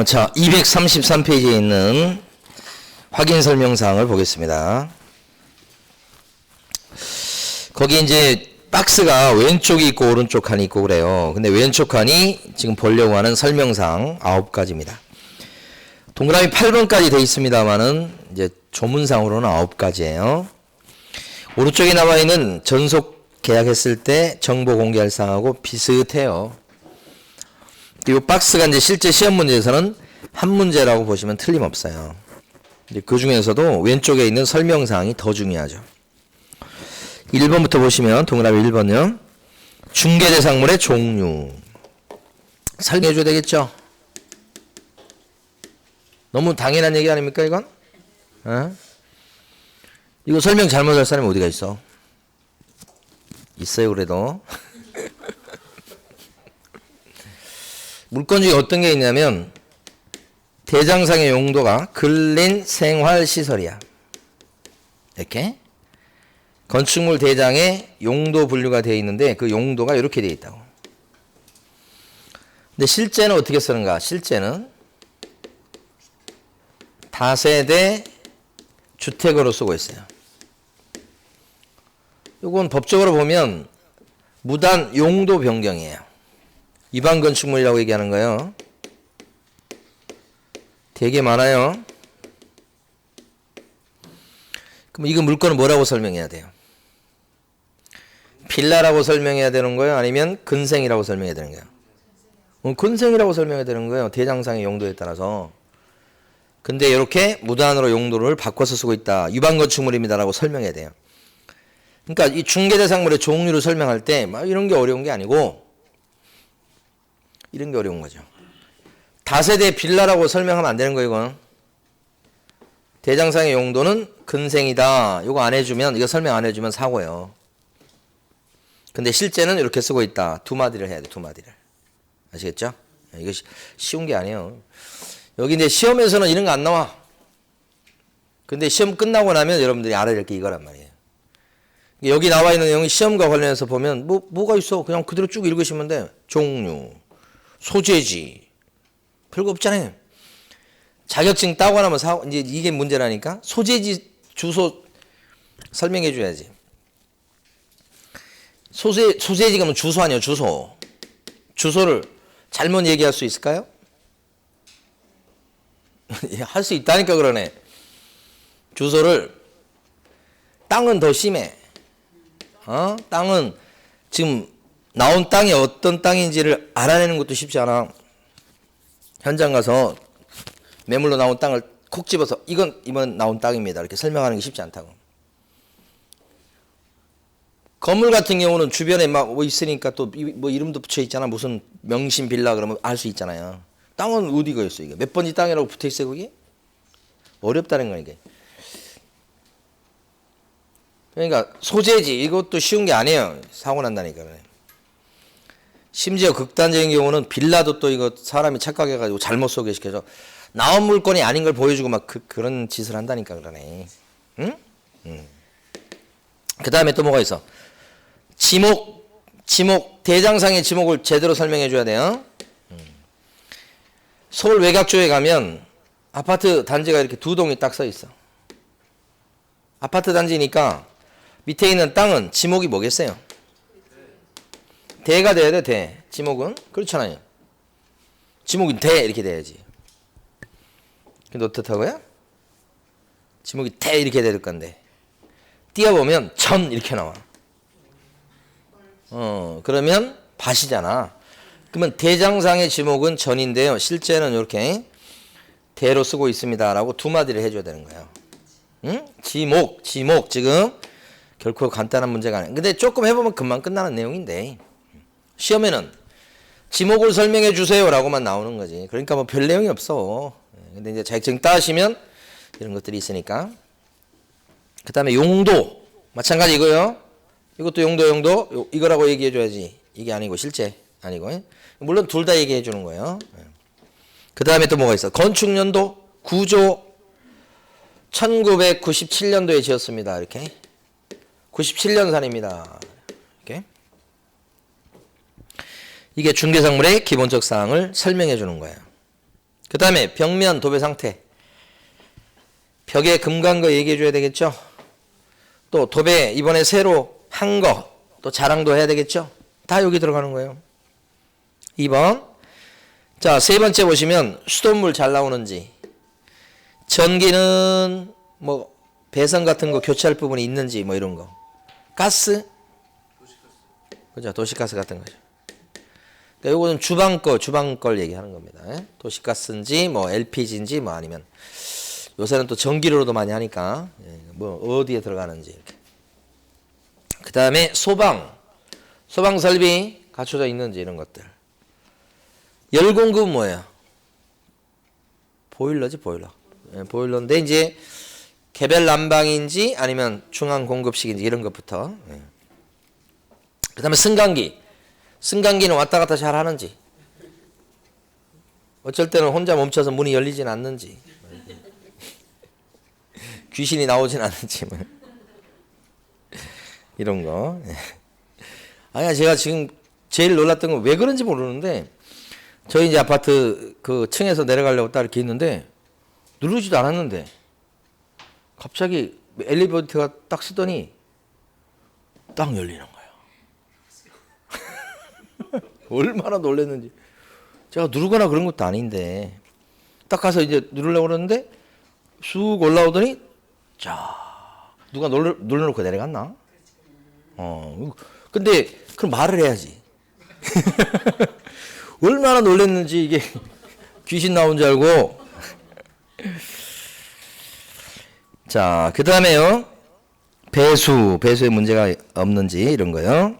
자, 233페이지에 있는 확인 설명사항을 보겠습니다. 거기 이제 박스가 왼쪽이 있고 오른쪽 칸이 있고 그래요. 근데 왼쪽 칸이 지금 보려고 하는 설명사항 9가지입니다. 동그라미 8번까지 되어 있습니다만은 이제 조문상으로는 9가지예요. 오른쪽에 나와 있는 전속 계약했을 때 정보 공개할 사항하고 비슷해요. 이 박스가 이제 실제 시험 문제에서는 한 문제라고 보시면 틀림없어요. 그 중에서도 왼쪽에 있는 설명사항이 더 중요하죠. 1번부터 보시면 동그라미 1번요. 중개대상물의 종류. 설명해 줘야 되겠죠? 너무 당연한 얘기 아닙니까 이건? 이거 설명 잘못할 사람이 어디가 있어? 있어요 그래도. 물건 중에 어떤 게 있냐면 대장상의 용도가 근린 생활시설이야. 이렇게 건축물 대장에 용도 분류가 되어 있는데 그 용도가 이렇게 되어 있다고. 근데 실제는 어떻게 쓰는가? 실제는 다세대 주택으로 쓰고 있어요. 이건 법적으로 보면 무단 용도 변경이에요. 위반 건축물이라고 얘기하는 거예요. 되게 많아요. 그럼 이거 물건은 뭐라고 설명해야 돼요? 빌라라고 설명해야 되는 거예요? 아니면 근생이라고 설명해야 되는 거예요? 근생이라고 설명해야 되는 거예요. 대장상의 용도에 따라서. 근데 이렇게 무단으로 용도를 바꿔서 쓰고 있다. 위반 건축물입니다라고 설명해야 돼요. 그러니까 이 중개대상물의 종류를 설명할 때 막 이런 게 어려운 게 아니고 이런 게 어려운 거죠. 다세대 빌라라고 설명하면 안 되는 거예요, 이건. 대장상의 용도는 근생이다. 이거 안 해주면, 이거 설명 안 해주면 사고예요. 근데 실제는 이렇게 쓰고 있다. 두 마디를 해야 돼, 두 마디를. 아시겠죠? 이거 쉬운 게 아니에요. 여기 이제 시험에서는 이런 거 안 나와. 근데 시험 끝나고 나면 여러분들이 알아야 될 게 이거란 말이에요. 여기 나와 있는 내용이 시험과 관련해서 보면 뭐가 있어? 그냥 그대로 쭉 읽으시면 돼. 종류, 소재지. 별거 없잖아요. 자격증 따고 나면 이제 이게 문제라니까. 소재지 주소 설명해 줘야지. 소재지가 뭐 주소 아니에요, 주소. 주소를 잘못 얘기할 수 있을까요? 할 수 있다니까 그러네. 주소를 땅은 더 심해. 땅은 지금 나온 땅이 어떤 땅인지를 알아내는 것도 쉽지 않아. 현장 가서 매물로 나온 땅을 콕 집어서 이번 나온 땅입니다. 이렇게 설명하는 게 쉽지 않다고. 건물 같은 경우는 주변에 막 뭐 있으니까 또 뭐 이름도 붙여 있잖아. 무슨 명신 빌라 그러면 알 수 있잖아요. 땅은 어디가 있어 이게? 몇 번지 땅이라고 붙어 있어요 거기? 어렵다는 거야 이게. 그러니까 소재지 이것도 쉬운 게 아니에요. 사고 난다니까. 심지어 극단적인 경우는 빌라도 또 이거 사람이 착각해가지고 잘못 소개시켜서 나온 물건이 아닌 걸 보여주고 막 그런 짓을 한다니까 그러네. 응? 그 다음에 또 뭐가 있어? 지목 대장상의 지목을 제대로 설명해 줘야 돼요. 서울 외곽 쪽에 가면 아파트 단지가 이렇게 두 동이 딱 서 있어. 아파트 단지니까 밑에 있는 땅은 지목이 뭐겠어요? 대가 돼야 돼, 대. 지목은? 그렇잖아요. 지목이 대 이렇게 돼야지. 근데 어떻다고요? 지목이 대 이렇게 될 건데 띄어보면 전 이렇게 나와. 그러면 밭이잖아. 그러면 대장상의 지목은 전인데요. 실제는 이렇게 대로 쓰고 있습니다라고 두 마디를 해줘야 되는 거예요. 응? 지목 지금 결코 간단한 문제가 아니에요. 근데 조금 해보면 금방 끝나는 내용인데 시험에는 지목을 설명해 주세요라고만 나오는 거지. 그러니까 뭐 별 내용이 없어. 근데 이제 자격증 따시면 이런 것들이 있으니까. 그 다음에 용도 마찬가지 이거요. 이것도 용도 이거라고 얘기해 줘야지. 이게 아니고 실제 아니고. 물론 둘 다 얘기해 주는 거예요. 그 다음에 또 뭐가 있어? 건축연도 구조 1997년도에 지었습니다. 이렇게 97년산입니다. 이렇게 이게 중개상물의 기본적 사항을 설명해 주는 거예요. 그 다음에 벽면 도배 상태. 벽에 금 간 거 얘기해 줘야 되겠죠. 또 도배 이번에 새로 한 거 또 자랑도 해야 되겠죠. 다 여기 들어가는 거예요. 2번. 자, 세 번째 보시면 수돗물 잘 나오는지, 전기는 뭐 배선 같은 거 교체할 부분이 있는지 뭐 이런 거, 가스, 그죠? 도시가스 같은 거죠. 그러니까 요거는 주방 걸 얘기하는 겁니다. 도시가스인지 뭐 LPG인지 뭐 아니면 요새는 또 전기로도 많이 하니까 뭐 어디에 들어가는지 이렇게. 그 다음에 소방 설비 갖춰져 있는지 이런 것들. 열공급은 뭐예요? 보일러지, 보일러. 보일러인데 이제 개별 난방인지 아니면 중앙 공급식인지 이런 것부터. 그 다음에 승강기는 왔다 갔다 잘 하는지, 어쩔 때는 혼자 멈춰서 문이 열리진 않는지, 귀신이 나오진 않는지 뭐. 이런 거. 아니야, 제가 지금 제일 놀랐던 건 왜 그런지 모르는데, 저희 이제 아파트 그 층에서 내려가려고 딱 이렇게 있는데 누르지도 않았는데 갑자기 엘리베이터가 딱 쓰더니 딱 열리는 거예요. 얼마나 놀랐는지. 제가 누르거나 그런 것도 아닌데 딱 가서 이제 누르려고 그러는데 쑥 올라오더니 자, 누가 눌러놓고 내려갔나? 근데 그럼 말을 해야지. 얼마나 놀랐는지, 이게 귀신 나온 줄 알고. 자, 그 다음에요, 배수에 문제가 없는지 이런 거요.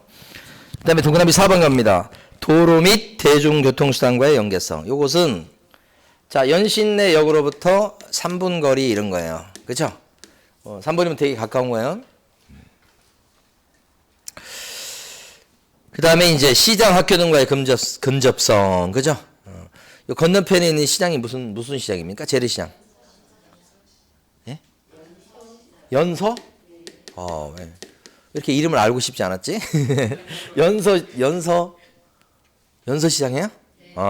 그 다음에 동그라미 4번 갑니다. 도로 및 대중교통수단과의 연계성. 요것은 자, 연신내역으로부터 3분 거리 이런 거예요. 그쵸? 3분이면 되게 가까운 거예요. 그 다음에 이제 시장, 학교 등과의 근접성, 그죠? 요 건너편에 있는 시장이 무슨 시장입니까? 재래시장. 예? 연서? 왜? 이렇게 이름을 알고 싶지 않았지? 연서시장이에요?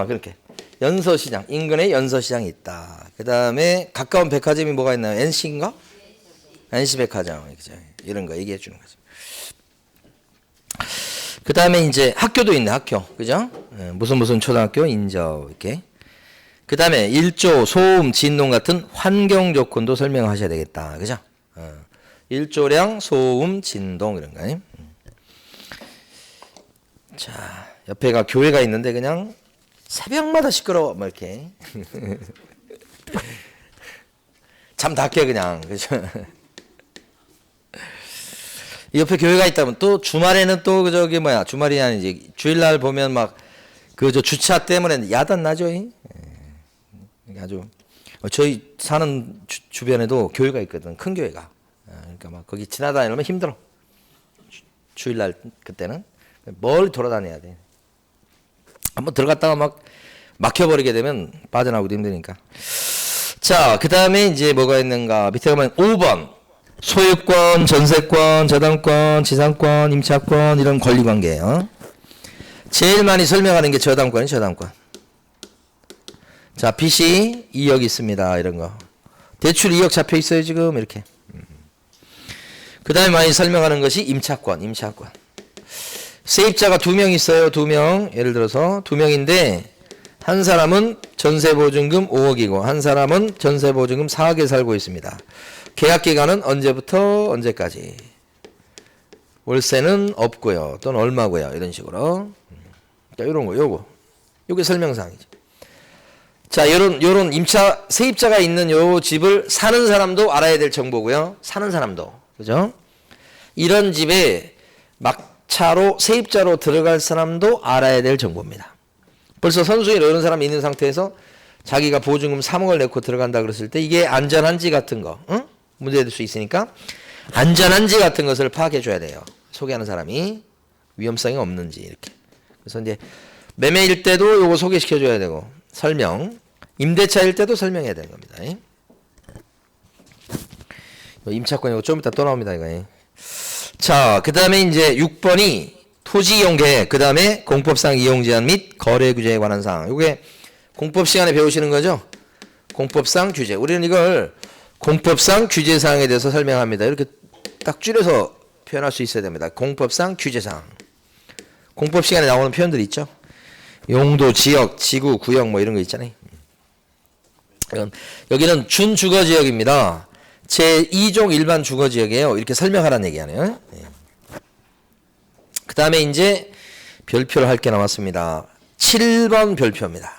그렇게. 연서시장, 인근에 연서시장이 있다. 그 다음에 가까운 백화점이 뭐가 있나요? NC인가? NC백화점, 이런 거 얘기해 주는 거죠. 그 다음에 이제 학교도 있네, 학교. 그죠? 무슨 초등학교, 인접, 이렇게. 그 다음에 일조, 소음, 진동 같은 환경 조건도 설명하셔야 되겠다. 그죠? 일조량, 소음, 진동, 이런 거. 자, 옆에가 교회가 있는데 그냥 새벽마다 시끄러워. 뭐 이렇게. 잠 다 깨, 그냥. 그죠? 옆에 교회가 있다면 또 주말에는 또 저기 뭐야, 주말이 아니지, 주일날 보면 막 그 저 주차 때문에 야단 나죠. 아주 저희 사는 주변에도 교회가 있거든, 큰 교회가. 그러니까 막 거기 지나다니면 힘들어. 주일날 그때는 멀리 돌아다녀야 돼. 한번 들어갔다가 막 막혀버리게 되면 빠져나오기도 힘드니까. 자, 그 다음에 이제 뭐가 있는가, 밑에 가면 5번. 소유권, 전세권, 저당권, 지상권, 임차권, 이런 권리관계예요. 제일 많이 설명하는 게 저당권이 저당권. 자, 빚이 2억 있습니다. 이런 거. 대출 2억 잡혀 있어요, 지금. 이렇게. 그 다음에 많이 설명하는 것이 임차권. 세입자가 2명 있어요. 2명. 예를 들어서 2명인데 한 사람은 전세보증금 5억이고 한 사람은 전세보증금 4억에 살고 있습니다. 계약 기간은 언제부터 언제까지? 월세는 없고요. 또는 얼마고요. 이런 식으로. 자, 이런 거, 요게 설명사항이죠. 자, 요런 임차, 세입자가 있는 요 집을 사는 사람도 알아야 될 정보고요. 사는 사람도. 그죠? 이런 집에 막차로 세입자로 들어갈 사람도 알아야 될 정보입니다. 벌써 선수인 이런 사람이 있는 상태에서 자기가 보증금 3억을 내고 들어간다 그랬을 때 이게 안전한지 같은 거, 응? 문제될 수 있으니까 안전한지 같은 것을 파악해 줘야 돼요. 소개하는 사람이 위험성이 없는지 이렇게. 그래서 이제 매매일 때도 요거 소개시켜 줘야 되고, 설명, 임대차일 때도 설명해야 되는 겁니다. 임차권 이거 좀 이따 또 나옵니다, 이거. 자, 그 다음에 이제 6번이 토지 이용 계획, 그 다음에 공법상 이용 제한 및 거래 규제에 관한 사항. 요게 공법 시간에 배우시는 거죠? 공법상 규제. 우리는 이걸 공법상 규제사항에 대해서 설명합니다. 이렇게 딱 줄여서 표현할 수 있어야 됩니다. 공법상 규제사항. 공법 시간에 나오는 표현들이 있죠. 용도, 지역, 지구, 구역 뭐 이런 거 있잖아요. 여기는 준주거지역입니다. 제2종 일반 주거지역이에요. 이렇게 설명하라는 얘기하네요. 그 다음에 이제 별표를 할 게 남았습니다. 7번 별표입니다.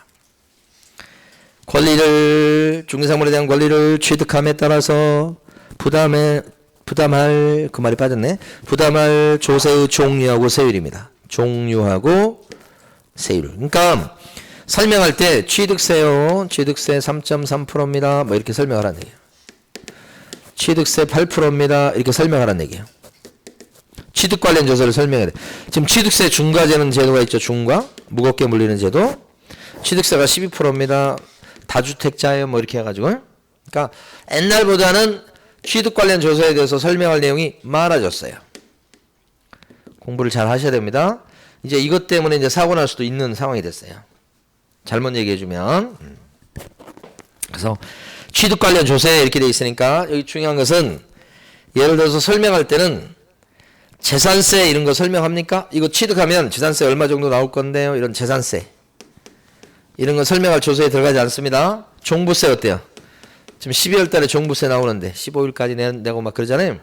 권리를, 중개사물에 대한 권리를 취득함에 따라서 부담할, 그 말이 빠졌네. 부담할 조세의 종류하고 세율입니다. 종류하고 세율. 그러니까 설명할 때 취득세요. 취득세 3.3%입니다. 뭐 이렇게 설명하라는 얘기예요. 취득세 8%입니다. 이렇게 설명하라는 얘기예요. 취득 관련 조세를 설명해야 돼. 지금 취득세 중과되는 제도가 있죠. 중과. 무겁게 물리는 제도. 취득세가 12%입니다. 다주택자예요. 뭐 이렇게 해가지고. 그러니까 옛날보다는 취득 관련 조세에 대해서 설명할 내용이 많아졌어요. 공부를 잘 하셔야 됩니다. 이제 이것 때문에 이제 사고 날 수도 있는 상황이 됐어요. 잘못 얘기해주면. 그래서 취득 관련 조세 이렇게 돼 있으니까 여기 중요한 것은 예를 들어서 설명할 때는 재산세 이런 거 설명합니까? 이거 취득하면 재산세 얼마 정도 나올 건데요. 이런 재산세. 이런 거 설명할 조세에 들어가지 않습니다. 종부세 어때요? 지금 12월 달에 종부세 나오는데 15일까지 내고 막 그러잖아요.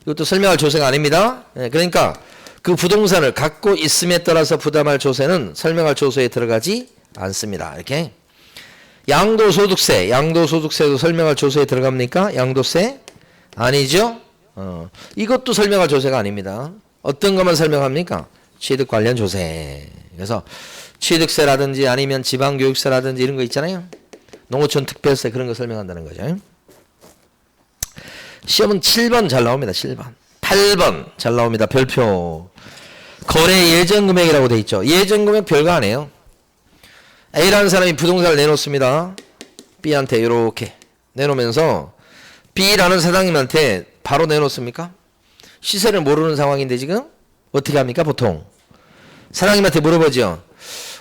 이것도 설명할 조세가 아닙니다. 그러니까 그 부동산을 갖고 있음에 따라서 부담할 조세는 설명할 조세에 들어가지 않습니다. 이렇게. 양도소득세. 양도소득세도 설명할 조세에 들어갑니까? 양도세? 아니죠. 이것도 설명할 조세가 아닙니다. 어떤 것만 설명합니까? 취득 관련 조세. 그래서 취득세라든지 아니면 지방교육세라든지 이런 거 있잖아요. 농어촌 특별세 그런 거 설명한다는 거죠. 시험은 7번 잘 나옵니다. 7번. 8번 잘 나옵니다. 별표. 거래 예정금액이라고 돼 있죠. 예정금액 별거 안 해요. A라는 사람이 부동산을 내놓습니다. B한테 이렇게 내놓으면서 B라는 사장님한테 바로 내놓습니까? 시세를 모르는 상황인데 지금 어떻게 합니까? 보통 사장님한테 물어보죠.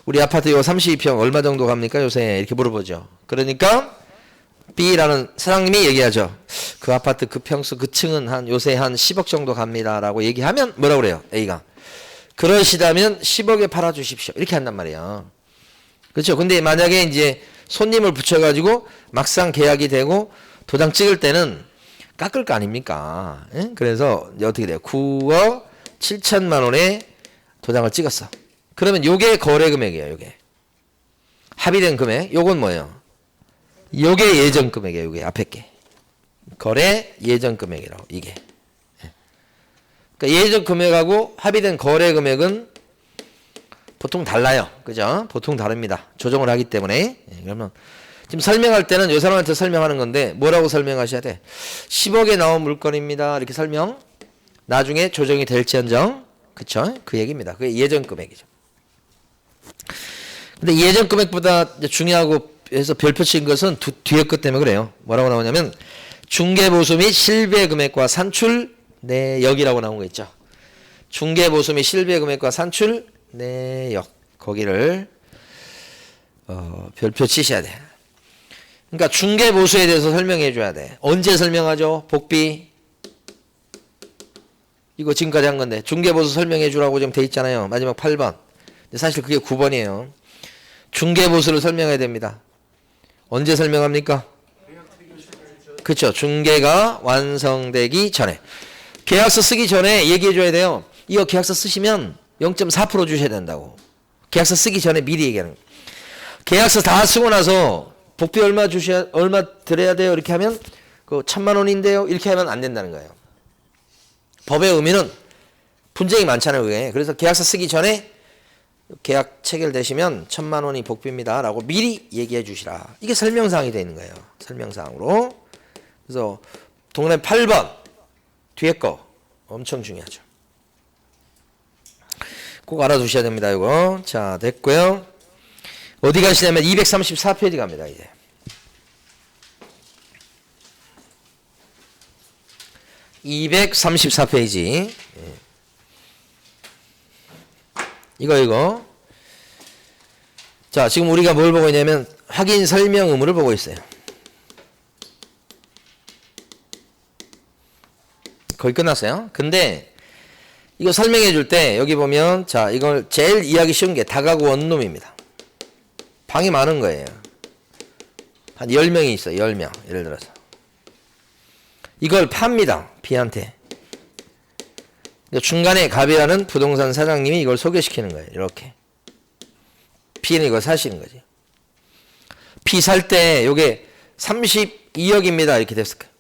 우리 아파트 요 32평 얼마 정도 갑니까? 요새 이렇게 물어보죠. 그러니까 B라는 사장님이 얘기하죠. 그 아파트 그 평수 그 층은 한 요새 한 10억 정도 갑니다 라고 얘기하면 뭐라고 그래요? A가 그러시다면 10억에 팔아주십시오 이렇게 한단 말이에요. 그렇죠. 근데 만약에 이제 손님을 붙여가지고 막상 계약이 되고 도장 찍을 때는 깎을 거 아닙니까? 예? 그래서 이제 어떻게 돼요? 9억 7천만 원에 도장을 찍었어. 그러면 요게 거래 금액이에요. 요게 합의된 금액. 요건 뭐예요? 요게 예정 금액이에요. 요게 앞에 게 거래 예정 금액이라고 이게. 그러니까 예정 금액하고 합의된 거래 금액은 보통 달라요. 그죠? 보통 다릅니다. 조정을 하기 때문에. 그러면 지금 설명할 때는 요 사람한테 설명하는 건데 뭐라고 설명하셔야 돼? 10억에 나온 물건입니다. 이렇게 설명. 나중에 조정이 될지언정. 그쵸? 그 얘기입니다. 그게 예정 금액이죠. 근데 예정 금액보다 중요하고 해서 별표 친 것은 뒤에 것 때문에 그래요. 뭐라고 나오냐면 중개보수 및 실배 금액과 산출 내역이라고 나온 거 있죠. 중개보수 및 실배 금액과 산출 내역 거기를 별표 치셔야 돼. 그러니까 중개보수에 대해서 설명해 줘야 돼. 언제 설명하죠? 복비 이거 지금까지 한 건데 중개보수 설명해 주라고 지금 돼 있잖아요. 마지막 8번. 근데 사실 그게 9번이에요. 중개보수를 설명해야 됩니다. 언제 설명합니까? 그렇죠. 중개가 완성되기 전에. 계약서 쓰기 전에 얘기해 줘야 돼요. 이거 계약서 쓰시면 0.4% 주셔야 된다고. 계약서 쓰기 전에 미리 얘기하는 거예요. 계약서 다 쓰고 나서 복비 얼마 드려야 돼요? 이렇게 하면 그 1,000만 원인데요. 이렇게 하면 안 된다는 거예요. 법의 의미는 분쟁이 많잖아요. 그게. 그래서 계약서 쓰기 전에 계약 체결되시면 1,000만 원이 복비입니다. 라고 미리 얘기해 주시라. 이게 설명사항이 되어 있는 거예요. 설명사항으로. 그래서 동그라미 8번 뒤에 거 엄청 중요하죠. 꼭 알아두셔야 됩니다. 이거. 자, 됐고요. 어디 가시냐면 234페이지 갑니다. 이제. (234페이지) 이거 자, 지금 우리가 뭘 보고 있냐면 확인 설명 의무를 보고 있어요. 거의 끝났어요. 근데 이거 설명해 줄 때 여기 보면 자, 이걸 제일 이해하기 쉬운 게 다가구 원룸입니다. 방이 많은 거예요. 한 10명이 있어요. 10명. 예를 들어서. 이걸 팝니다. B한테. 중간에 갑이라는 부동산 사장님이 이걸 소개시키는 거예요. 이렇게. B는 이걸 사시는 거지. B 살 때 요게 32억입니다. 이렇게 됐을 거예요.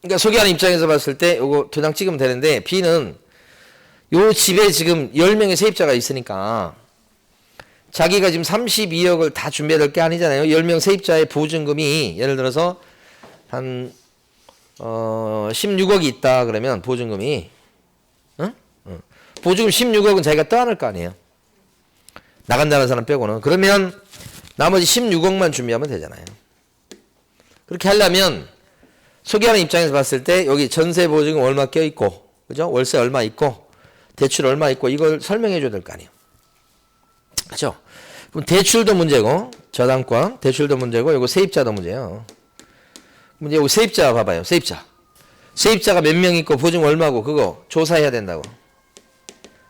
그러니까 소개하는 입장에서 봤을 때 요거 도장 찍으면 되는데 B는 요 집에 지금 10명의 세입자가 있으니까 자기가 지금 32억을 다 준비해야 될 게 아니잖아요. 10명 세입자의 보증금이 예를 들어서 한 16억이 있다 그러면 보증금이 보증금 16억은 자기가 떠안을 거 아니에요. 나간다는 사람 빼고는. 그러면 나머지 16억만 준비하면 되잖아요. 그렇게 하려면 소개하는 입장에서 봤을 때 여기 전세 보증금 얼마 껴있고 그죠? 월세 얼마 있고 대출 얼마 있고 이걸 설명해 줘야 될 거 아니에요. 그렇죠? 그럼 대출도 문제고 저당권 대출도 문제고 이거 세입자도 문제예요. 문제 여기 세입자 봐봐요. 세입자가 몇 명 있고 보증 얼마고 그거 조사해야 된다고.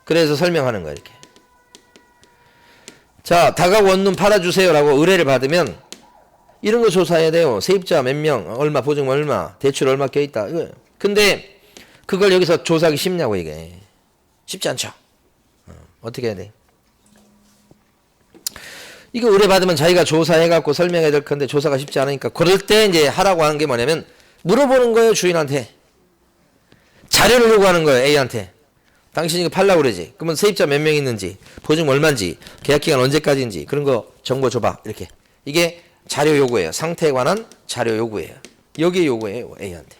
그래서 설명하는 거야 이렇게. 자, 다가구 원룸 팔아주세요라고 의뢰를 받으면 이런 거 조사해야 돼요. 세입자 몇 명, 얼마, 보증 얼마, 대출 얼마 껴있다. 근데 그걸 여기서 조사하기 쉽냐고 이게. 쉽지 않죠. 어떻게 해야 돼? 이거 의뢰받으면 자기가 조사해갖고 설명해야 될 건데 조사가 쉽지 않으니까 그럴 때 이제 하라고 하는 게 뭐냐면 물어보는 거예요. 주인한테. 자료를 요구하는 거예요. A한테. 당신이 이거 팔라고 그러지. 그러면 세입자 몇 명 있는지, 보증 얼마인지, 계약기간 언제까지인지 그런 거 정보 줘봐. 이렇게. 이게 자료 요구예요. 상태에 관한 자료 요구예요. 여기에 요구해요. A한테.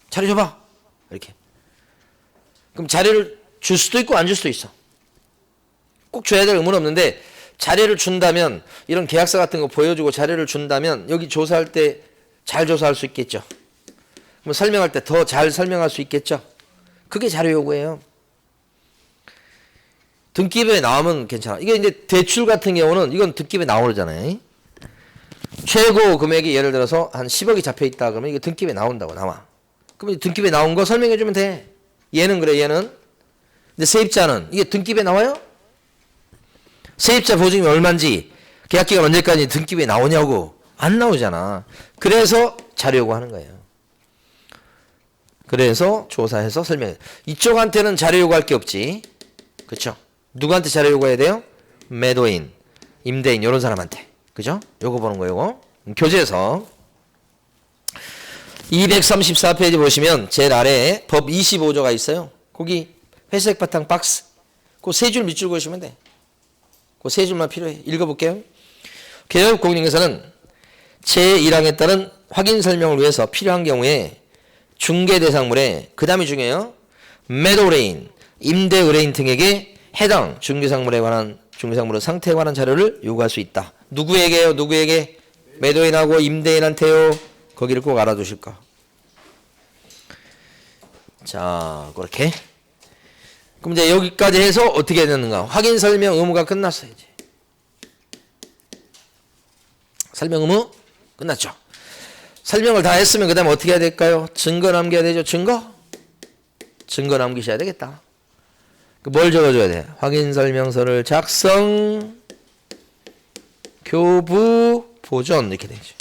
자료 줘봐. 이렇게. 그럼 자료를 줄 수도 있고 안 줄 수도 있어. 꼭 줘야 될 의무는 없는데 자료를 준다면 이런 계약서 같은 거 보여주고 자료를 준다면 여기 조사할 때 잘 조사할 수 있겠죠. 그럼 설명할 때 더 잘 설명할 수 있겠죠. 그게 자료 요구예요. 등기부에 나오면 괜찮아. 이게 이제 대출 같은 경우는 이건 등기부에 나오잖아요. 최고 금액이 예를 들어서 한 10억이 잡혀 있다 그러면 이게 등기부에 나온다고 나와. 그럼 등기부에 나온 거 설명해 주면 돼. 얘는 그래 얘는. 근데 세입자는 이게 등기부에 나와요? 세입자 보증이 얼마인지 계약기간 언제까지 등기부에 나오냐고. 안 나오잖아. 그래서 자료 요구하는 거예요. 그래서 조사해서 설명해. 이쪽한테는 자료 요구할 게 없지. 그렇죠? 누구한테 자료 요구해야 돼요? 매도인, 임대인 이런 사람한테. 그죠? 요거 보는 거예요. 요거. 교재에서 234페이지 보시면 제일 아래에 법 25조가 있어요. 거기 회색 바탕 박스. 그 세 줄 밑줄 그으시면 돼. 그 세 줄만 필요해. 읽어볼게요. 개업공인에서는 제1항에 따른 확인 설명을 위해서 필요한 경우에 중개 대상물에 그 다음이 중요해요. 매도 의뢰인, 임대 의뢰인 등에게 해당 중개상물에 관한 중개상물의 상태에 관한 자료를 요구할 수 있다. 누구에게요? 누구에게? 매도인하고 임대인한테요. 거기를 꼭 알아두실 거. 자, 그렇게. 그럼 이제 여기까지 해서 어떻게 해야 되는가? 확인 설명 의무가 끝났어요. 이제. 설명 의무 끝났죠. 설명을 다 했으면 그 다음에 어떻게 해야 될까요? 증거 남겨야 되죠. 증거 남기셔야 되겠다. 뭘 적어줘야 돼? 확인 설명서를 작성, 교부, 보존 이렇게 되죠.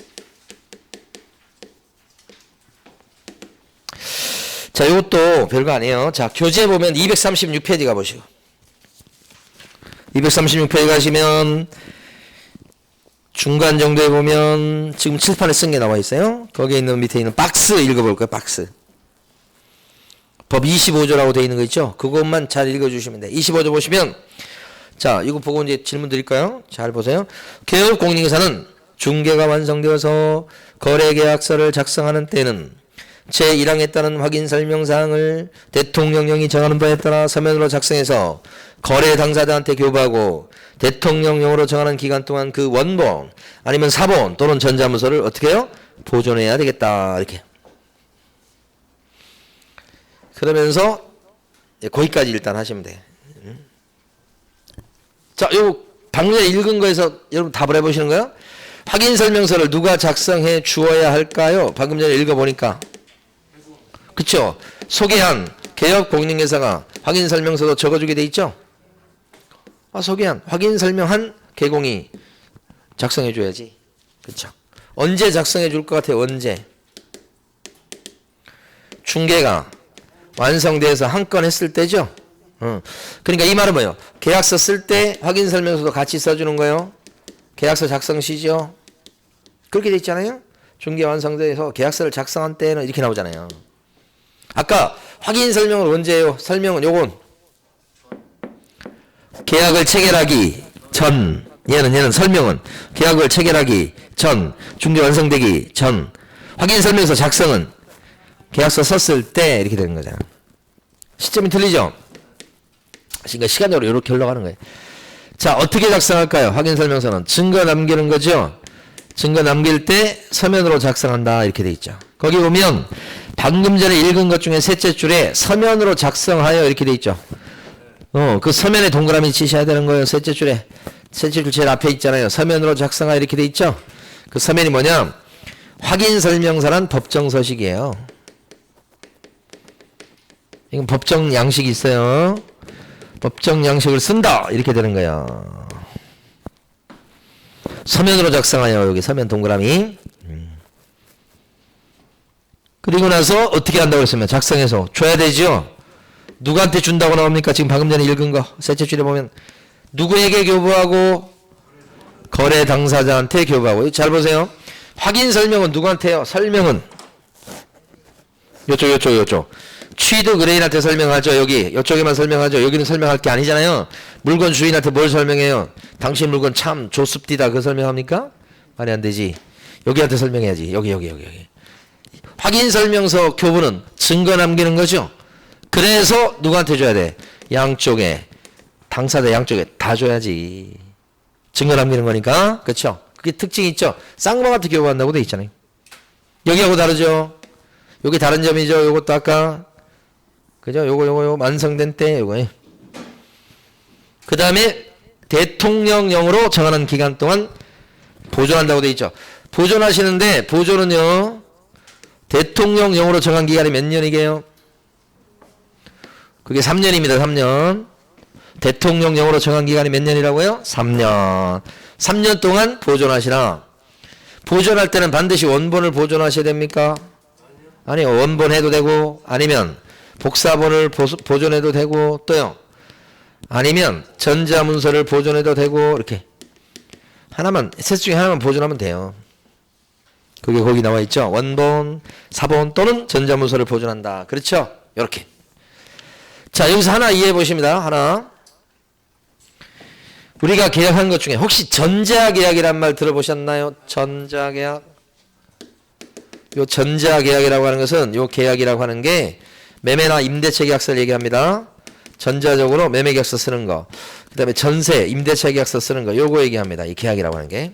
자, 이것도 별거 아니에요. 자, 교재 보면 236페이지 가보시고 236페이지 가시면 중간 정도에 보면 지금 칠판에 쓴 게 나와 있어요. 거기에 있는 밑에 있는 박스 읽어볼 거예요. 박스. 법 25조라고 되어 있는 거 있죠. 그것만 잘 읽어주시면 돼요. 25조 보시면 자, 이거 보고 이제 질문 드릴까요? 잘 보세요. 개업공인회사는 중개가 완성되어서 거래계약서를 작성하는 때는 제1항에 따른 확인 설명사항을 대통령령이 정하는 바에 따라 서면으로 작성해서 거래 당사자한테 교부하고 대통령령으로 정하는 기간 동안 그 원본 아니면 사본 또는 전자문서를 어떻게 해요? 보존해야 되겠다. 이렇게. 그러면서 거기까지 일단 하시면 돼요. 자, 요 방금 전에 읽은 거에서 여러분 답을 해보시는 거예요? 확인 설명서를 누가 작성해 주어야 할까요? 방금 전에 읽어보니까. 그쵸? 소개한 개업 공인중개사가 확인 설명서도 적어주게 돼 있죠? 소개한, 확인 설명한 개공이 작성해 줘야지. 그쵸? 언제 작성해 줄 것 같아요? 언제? 중개가 완성돼서 한 건 했을 때죠? 그러니까 이 말은 뭐예요? 계약서 쓸 때 확인 설명서도 같이 써주는 거예요. 계약서 작성 시죠. 그렇게 돼 있잖아요. 중개 완성돼서 계약서를 작성한 때는 이렇게 나오잖아요. 아까 확인 설명은 언제예요? 설명은 요건 계약을 체결하기 전, 얘는 설명은 계약을 체결하기 전, 중개 완성되기 전, 확인 설명서 작성은 계약서 썼을 때 이렇게 되는 거잖아. 시점이 틀리죠? 그러니까 시간적으로 이렇게 흘러가는 거예요. 자, 어떻게 작성할까요? 확인 설명서는 증거 남기는 거죠. 증거 남길 때 서면으로 작성한다 이렇게 돼 있죠. 거기 보면 방금 전에 읽은 것 중에 셋째 줄에 서면으로 작성하여 이렇게 돼 있죠. 그 서면에 동그라미 치셔야 되는 거예요. 셋째 줄에. 셋째 줄 제일 앞에 있잖아요. 서면으로 작성하여 이렇게 돼 있죠. 그 서면이 뭐냐? 확인 설명서란 법정 서식이에요. 이건 법정 양식이 있어요. 법정 양식을 쓴다 이렇게 되는 거예요. 서면으로 작성하여 여기 서면 동그라미. 그리고 나서 어떻게 한다고 했으면 작성해서 줘야 되죠. 누구한테 준다고 나옵니까? 지금 방금 전에 읽은 거 셋째 줄에 보면 누구에게 교부하고 거래 당사자한테 교부하고. 잘 보세요. 확인 설명은 누구한테요? 설명은 요쪽 취득 의뢰인한테 설명하죠. 여기 이쪽에만 설명하죠. 여기는 설명할 게 아니잖아요. 물건 주인한테 뭘 설명해요? 당신 물건 참 좋습디다 그 설명합니까? 말이 안 되지. 여기한테 설명해야지. 여기 확인 설명서 교부는 증거 남기는 거죠. 그래서 누구한테 줘야 돼? 양쪽에 당사자 양쪽에 다 줘야지. 증거 남기는 거니까. 그렇죠? 그게 특징이 있죠. 쌍방한테 교부한다고 돼 있잖아요. 여기하고 다르죠. 여기 다른 점이죠. 요것도 아까 그죠? 요거 완성된 때 요거. 그 다음에 대통령령으로 정하는 기간 동안 보존한다고 돼 있죠. 보존하시는데 보존은요. 대통령령으로 정한 기간이 몇 년이게요? 그게 3년입니다. 3년. 대통령령으로 정한 기간이 몇 년이라고요? 3년. 3년 동안 보존하시라. 보존할 때는 반드시 원본을 보존하셔야 됩니까? 아니요. 원본 해도 되고 아니면 복사본을 보존해도 되고 또요. 아니면 전자문서를 보존해도 되고 이렇게 하나만 셋 중에 하나만 보존하면 돼요. 그게 거기 나와 있죠. 원본, 사본 또는 전자문서를 보존한다. 그렇죠? 이렇게. 자, 여기서 하나 이해해 보십니다. 하나. 우리가 계약한 것 중에 혹시 전자계약이란 말 들어보셨나요? 전자계약. 요 전자계약이라고 하는 것은 요 계약이라고 하는 게 매매나 임대차 계약서를 얘기합니다. 전자적으로 매매 계약서 쓰는 거. 그 다음에 전세, 임대차 계약서 쓰는 거. 요거 얘기합니다. 이 계약이라고 하는 게.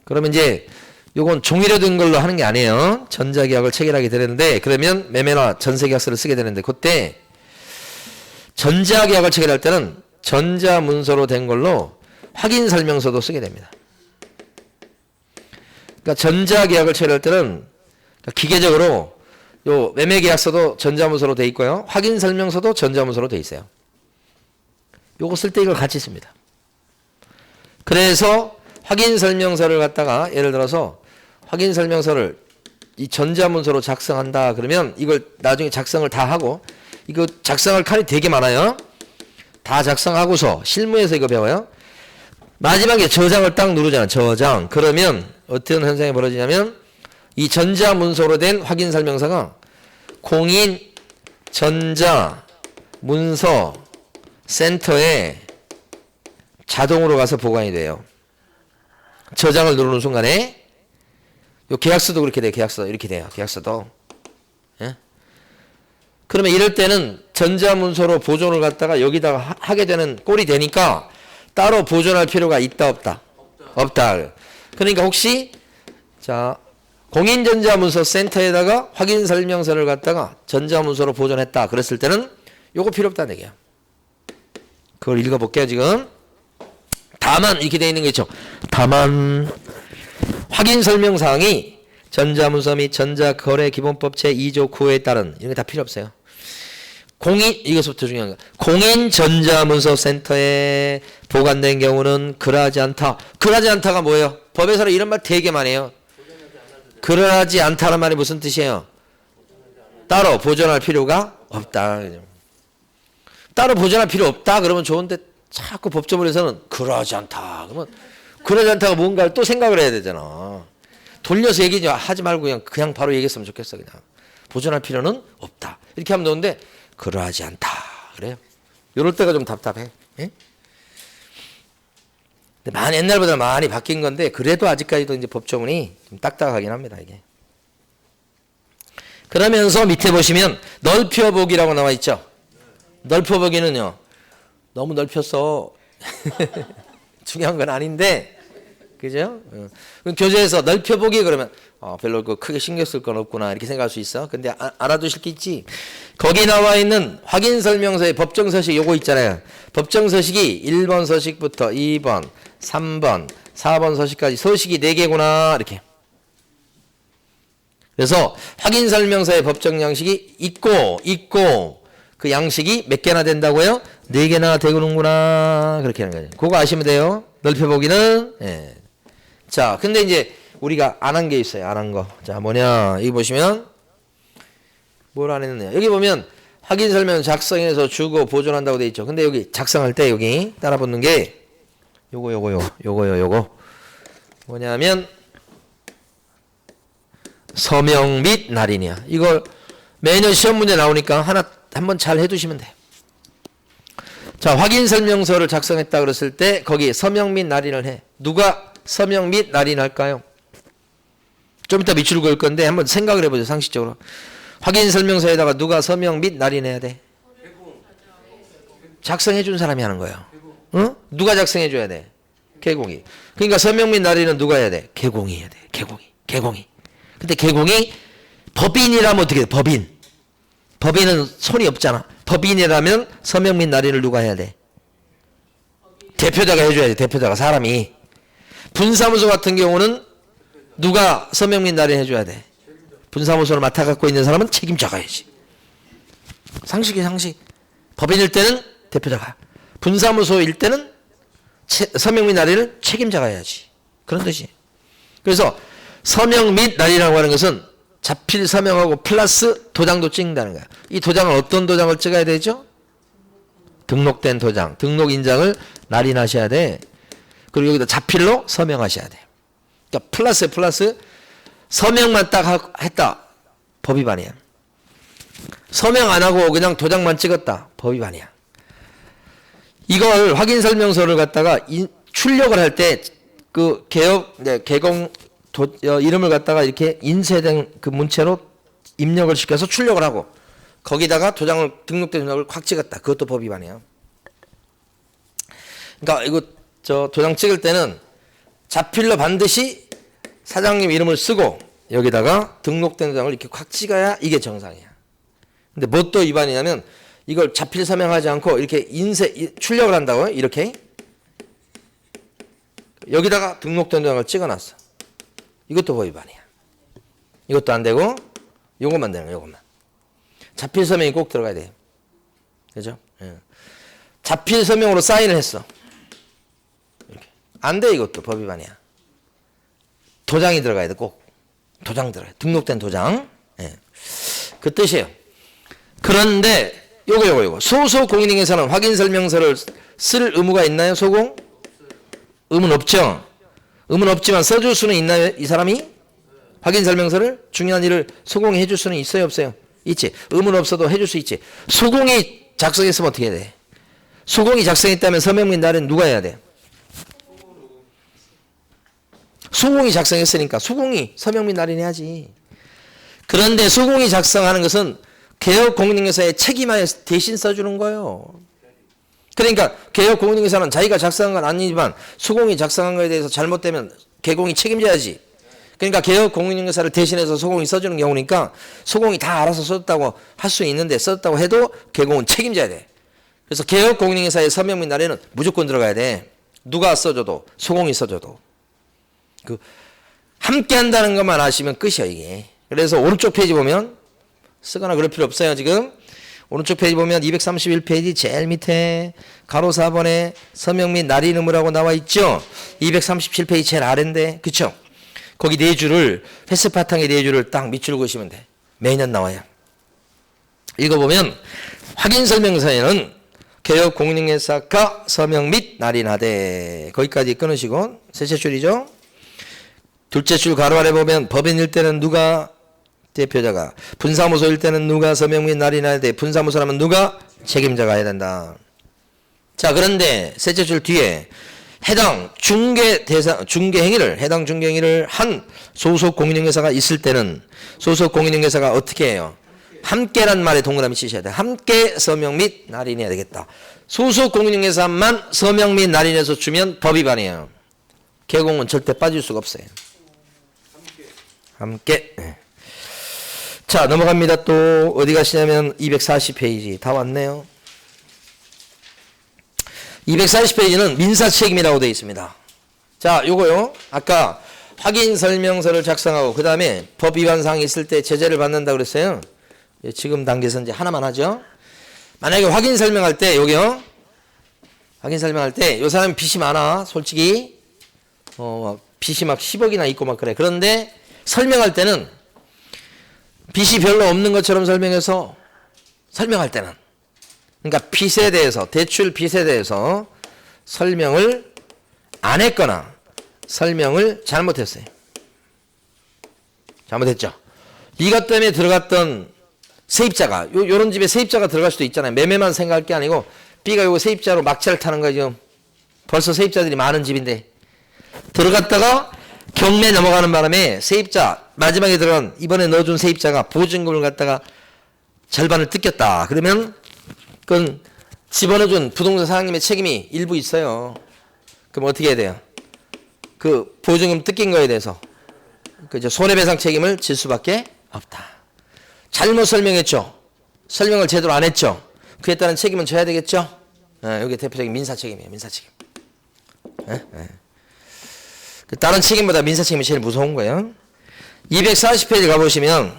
그러면 이제 요건 종이로 된 걸로 하는 게 아니에요. 전자계약을 체결하게 되는데 그러면 매매나 전세 계약서를 쓰게 되는데 그때 전자계약을 체결할 때는 전자문서로 된 걸로 확인 설명서도 쓰게 됩니다. 그러니까 전자계약을 체결할 때는 기계적으로 요 매매계약서도 전자문서로 돼 있고요. 확인 설명서도 전자문서로 돼 있어요. 요거 쓸 때 이걸 같이 씁니다. 그래서 확인 설명서를 갖다가 예를 들어서 확인 설명서를 이 전자문서로 작성한다 그러면 이걸 나중에 작성을 다 하고 이거 작성할 칸이 되게 많아요. 다 작성하고서 실무에서 이거 배워요. 마지막에 저장을 딱 누르잖아. 저장. 그러면 어떤 현상이 벌어지냐면 이 전자문서로 된 확인 설명서가 공인 전자문서 센터에 자동으로 가서 보관이 돼요. 저장을 누르는 순간에 요 계약서도 그렇게 돼요. 계약서 이렇게 돼요. 계약서도. 예? 그러면 이럴 때는 전자문서로 보존을 갖다가 여기다가 하게 되는 꼴이 되니까 따로 보존할 필요가 있다 없다? 없다. 그러니까 혹시 자 공인전자문서 센터에다가 확인 설명서를 갖다가 전자문서로 보존했다 그랬을 때는 요거 필요 없다는 얘기야. 그걸 읽어볼게요 지금. 다만 이렇게 되어 있는 거 있죠. 다만 확인 설명사항이 전자문서 및 전자거래기본법 제2조 9호에 따른 이런 게 다 필요 없어요. 이것부터 중요한 거. 공인전자문서센터에 보관된 경우는 그러하지 않다. 그러하지 않다가 뭐예요? 법에서는 이런 말 되게 많이 해요. 그러하지 않다는 말이 무슨 뜻이에요? 따로 보존할 필요가 없다. 따로 보존할 필요 없다 그러면 좋은데 자꾸 법조문에서는 그러하지 않다. 그러면 그러하지 않다가 뭔가를 또 생각을 해야 되잖아. 돌려서 얘기하지 말고 그냥 바로 얘기했으면 좋겠어. 그냥 보존할 필요는 없다. 이렇게 하면 되는데 그러하지 않다. 그래요. 이럴 때가 좀 답답해. 예? 근데 옛날보다 많이 바뀐 건데 그래도 아직까지도 이제 법조문이 좀 딱딱하긴 합니다. 이게. 그러면서 밑에 보시면 넓혀보기라고 나와 있죠. 넓혀보기는요. 너무 넓혔어. 중요한 건 아닌데 그죠? 교재에서 넓혀보기 그러면 별로 크게 신경 쓸 건 없구나 이렇게 생각할 수 있어. 근데 알아두실 게 있지. 거기 나와 있는 확인설명서의 법정서식 요거 있잖아요. 법정서식이 1번 서식부터 2번, 3번, 4번 서식까지 서식이 4개구나 이렇게. 그래서 확인설명서의 법정 양식이 있고 그 양식이 몇 개나 된다고요? 4개나 되는구나 그렇게 하는 거죠. 그거 아시면 돼요. 넓혀보기는 예. 자, 근데 이제 우리가 안 한 게 있어요. 안 한 거. 자, 뭐냐? 여기 보시면 뭘 안 했느냐? 여기 보면 확인 설명 작성해서 주고 보존한다고 돼 있죠. 근데 여기 작성할 때 여기 따라 붙는 게 요거요. 뭐냐면 서명 및 날인이야. 이걸 매년 시험 문제 나오니까 한번 잘 해두시면 돼. 자, 확인 설명서를 작성했다 그랬을 때 거기 서명 및 날인을 해. 누가 서명 및 날인할까요? 좀 이따 밑줄 그을 건데 한번 생각을 해보죠. 상식적으로. 확인 설명서에다가 누가 서명 및 날인해야 돼? 작성해 준 사람이 하는 거예요. 응? 누가 작성해 줘야 돼? 개공이. 그러니까 서명 및 날인은 누가 해야 돼? 개공이 해야 돼. 개공이. 근데 개공이 법인이라면 어떻게 돼? 법인은 손이 없잖아. 법인이라면 서명 및 날인을 누가 해야 돼? 대표자가 해줘야 돼. 대표자가 사람이. 분사무소 같은 경우는 누가 서명 및 날인 해줘야 돼? 분사무소를 맡아 갖고 있는 사람은 책임자가 해야지. 상식. 법인일 때는 대표자가. 분사무소일 때는 서명 및 날인을 책임자가 해야지. 그런 뜻이. 그래서 서명 및 날인이라고 하는 것은 자필 서명하고 플러스 도장도 찍는다는 거야. 이 도장은 어떤 도장을 찍어야 되죠? 등록된 도장, 등록 인장을 날인하셔야 돼. 그리고 여기다 자필로 서명하셔야 돼. 그러니까 플러스 서명만 딱 했다. 법위반이야. 서명 안 하고 그냥 도장만 찍었다. 법위반이야. 이걸 확인 설명서를 갖다가 출력을 할 때 그 개공 이름을 갖다가 이렇게 인쇄된 그 문체로 입력을 시켜서 출력을 하고 거기다가 등록된 도장을 콱 찍었다. 그것도 법위반이야. 그러니까 이거 도장 찍을 때는 자필로 반드시 사장님 이름을 쓰고 여기다가 등록된 도장을 이렇게 콱 찍어야 이게 정상이야. 근데 뭐 또 위반이냐면 이걸 자필 서명하지 않고 이렇게 출력을 한다고요. 이렇게 여기다가 등록된 도장을 찍어놨어. 이것도 법위반이야. 이것도 안 되고 요것만 되는 거야. 요것만. 자필 서명이 꼭 들어가야 돼. 그죠? 예. 자필 서명으로 사인을 했어. 이렇게. 안 돼. 이것도 법위반이야. 도장이 들어가야 돼. 꼭. 도장 들어가야 돼. 등록된 도장. 예. 그 뜻이에요. 그런데 요거 소속 공인인계사는 확인 설명서를 쓸 의무가 있나요? 소공? 의무는 없죠. 의무는 없지만 써줄 수는 있나요? 이 사람이? 확인 설명서를 중요한 일을 소공이 해줄 수는 있어요? 없어요? 있지. 의무는 없어도 해줄 수 있지. 소공이 작성했으면 어떻게 해야 돼? 소공이 작성했다면 서명 및 날은 누가 해야 돼? 소공이 작성했으니까 소공이 서명 및 날인 해야지. 그런데 소공이 작성하는 것은 개업 공인인계사의 책임하에 대신 써주는 거예요. 그러니까 개업 공인인계사는 자기가 작성한 건 아니지만 소공이 작성한 거에 대해서 잘못되면 개공이 책임져야지. 그러니까 개업 공인인계사를 대신해서 소공이 써주는 경우니까 소공이 다 알아서 썼다고 할 수 있는데 썼다고 해도 개공은 책임져야 돼. 그래서 개업공인중개사의 서명 및 날인은 무조건 들어가야 돼. 누가 써줘도, 소공이 써줘도. 그 함께 한다는 것만 아시면 끝이야 이게. 그래서 오른쪽 페이지 보면 쓰거나 그럴 필요 없어요 지금. 오른쪽 페이지 보면 231페이지 제일 밑에 가로 4번에 서명 및 날인 의무라고 나와 있죠. 237페이지 제일 아래인데 그쵸? 거기 네 줄을 횟수 바탕에 네 줄을 딱 밑줄 그으시면 돼. 매년 나와요. 읽어보면 확인 설명서에는 개업 공인중개사가 서명 및 날인하되 거기까지 끊으시고 셋째 줄이죠. 둘째 줄 가로 아래 보면 법인일 때는 누가 대표자가, 분사무소일 때는 누가 서명 및 날인하되 분사무소라면 누가 책임자가 해야 된다. 자 그런데 셋째 줄 뒤에 해당 해당 중개 행위를 한 소속 공인중개사가 있을 때는 소속 공인중개사가 어떻게 해요? 함께란 말에 동그라미 치셔야 돼. 함께 서명 및 날인해야 되겠다. 소속 공인중개사만 서명 및 날인해서 주면 법 위반이에요. 개공은 절대 빠질 수가 없어요. 함께. 자 넘어갑니다. 또 어디 가시냐면 240페이지 다 왔네요. 240페이지는 민사책임이라고 되어 있습니다. 자 요거요. 아까 확인 설명서를 작성하고 그 다음에 법 위반 사항이 있을 때 제재를 받는다고 그랬어요. 지금 단계에서 이제 하나만 하죠. 만약에 확인 설명할 때 여기요. 확인 설명할 때 요 사람이 빚이 많아. 솔직히 빚이 막 10억이나 있고 막 그래. 그런데 설명할 때는 빚이 별로 없는 것처럼 설명해서 설명할 때는 그러니까 빚에 대해서 대출 빚에 대해서 설명을 안 했거나 설명을 잘못했어요. 잘못했죠. 이것 때문에 들어갔던 세입자가 요런 집에 세입자가 들어갈 수도 있잖아요. 매매만 생각할 게 아니고 B가 요거 세입자로 막차를 타는 거죠. 벌써 세입자들이 많은 집인데 들어갔다가 경매 넘어가는 바람에 세입자 마지막에 들어간 이번에 넣어준 세입자가 보증금을 갖다가 절반을 뜯겼다. 그러면 그건 집어넣어준 부동산 사장님의 책임이 일부 있어요. 그럼 어떻게 해야 돼요? 그 보증금 뜯긴 거에 대해서 그죠 손해배상 책임을 질 수밖에 없다. 잘못 설명했죠. 설명을 제대로 안 했죠. 그에 따른 책임은 져야 되겠죠. 여기 대표적인 민사 책임이에요. 민사 책임. 다른 책임보다 민사 책임이 제일 무서운 거예요. 240페이지 가보시면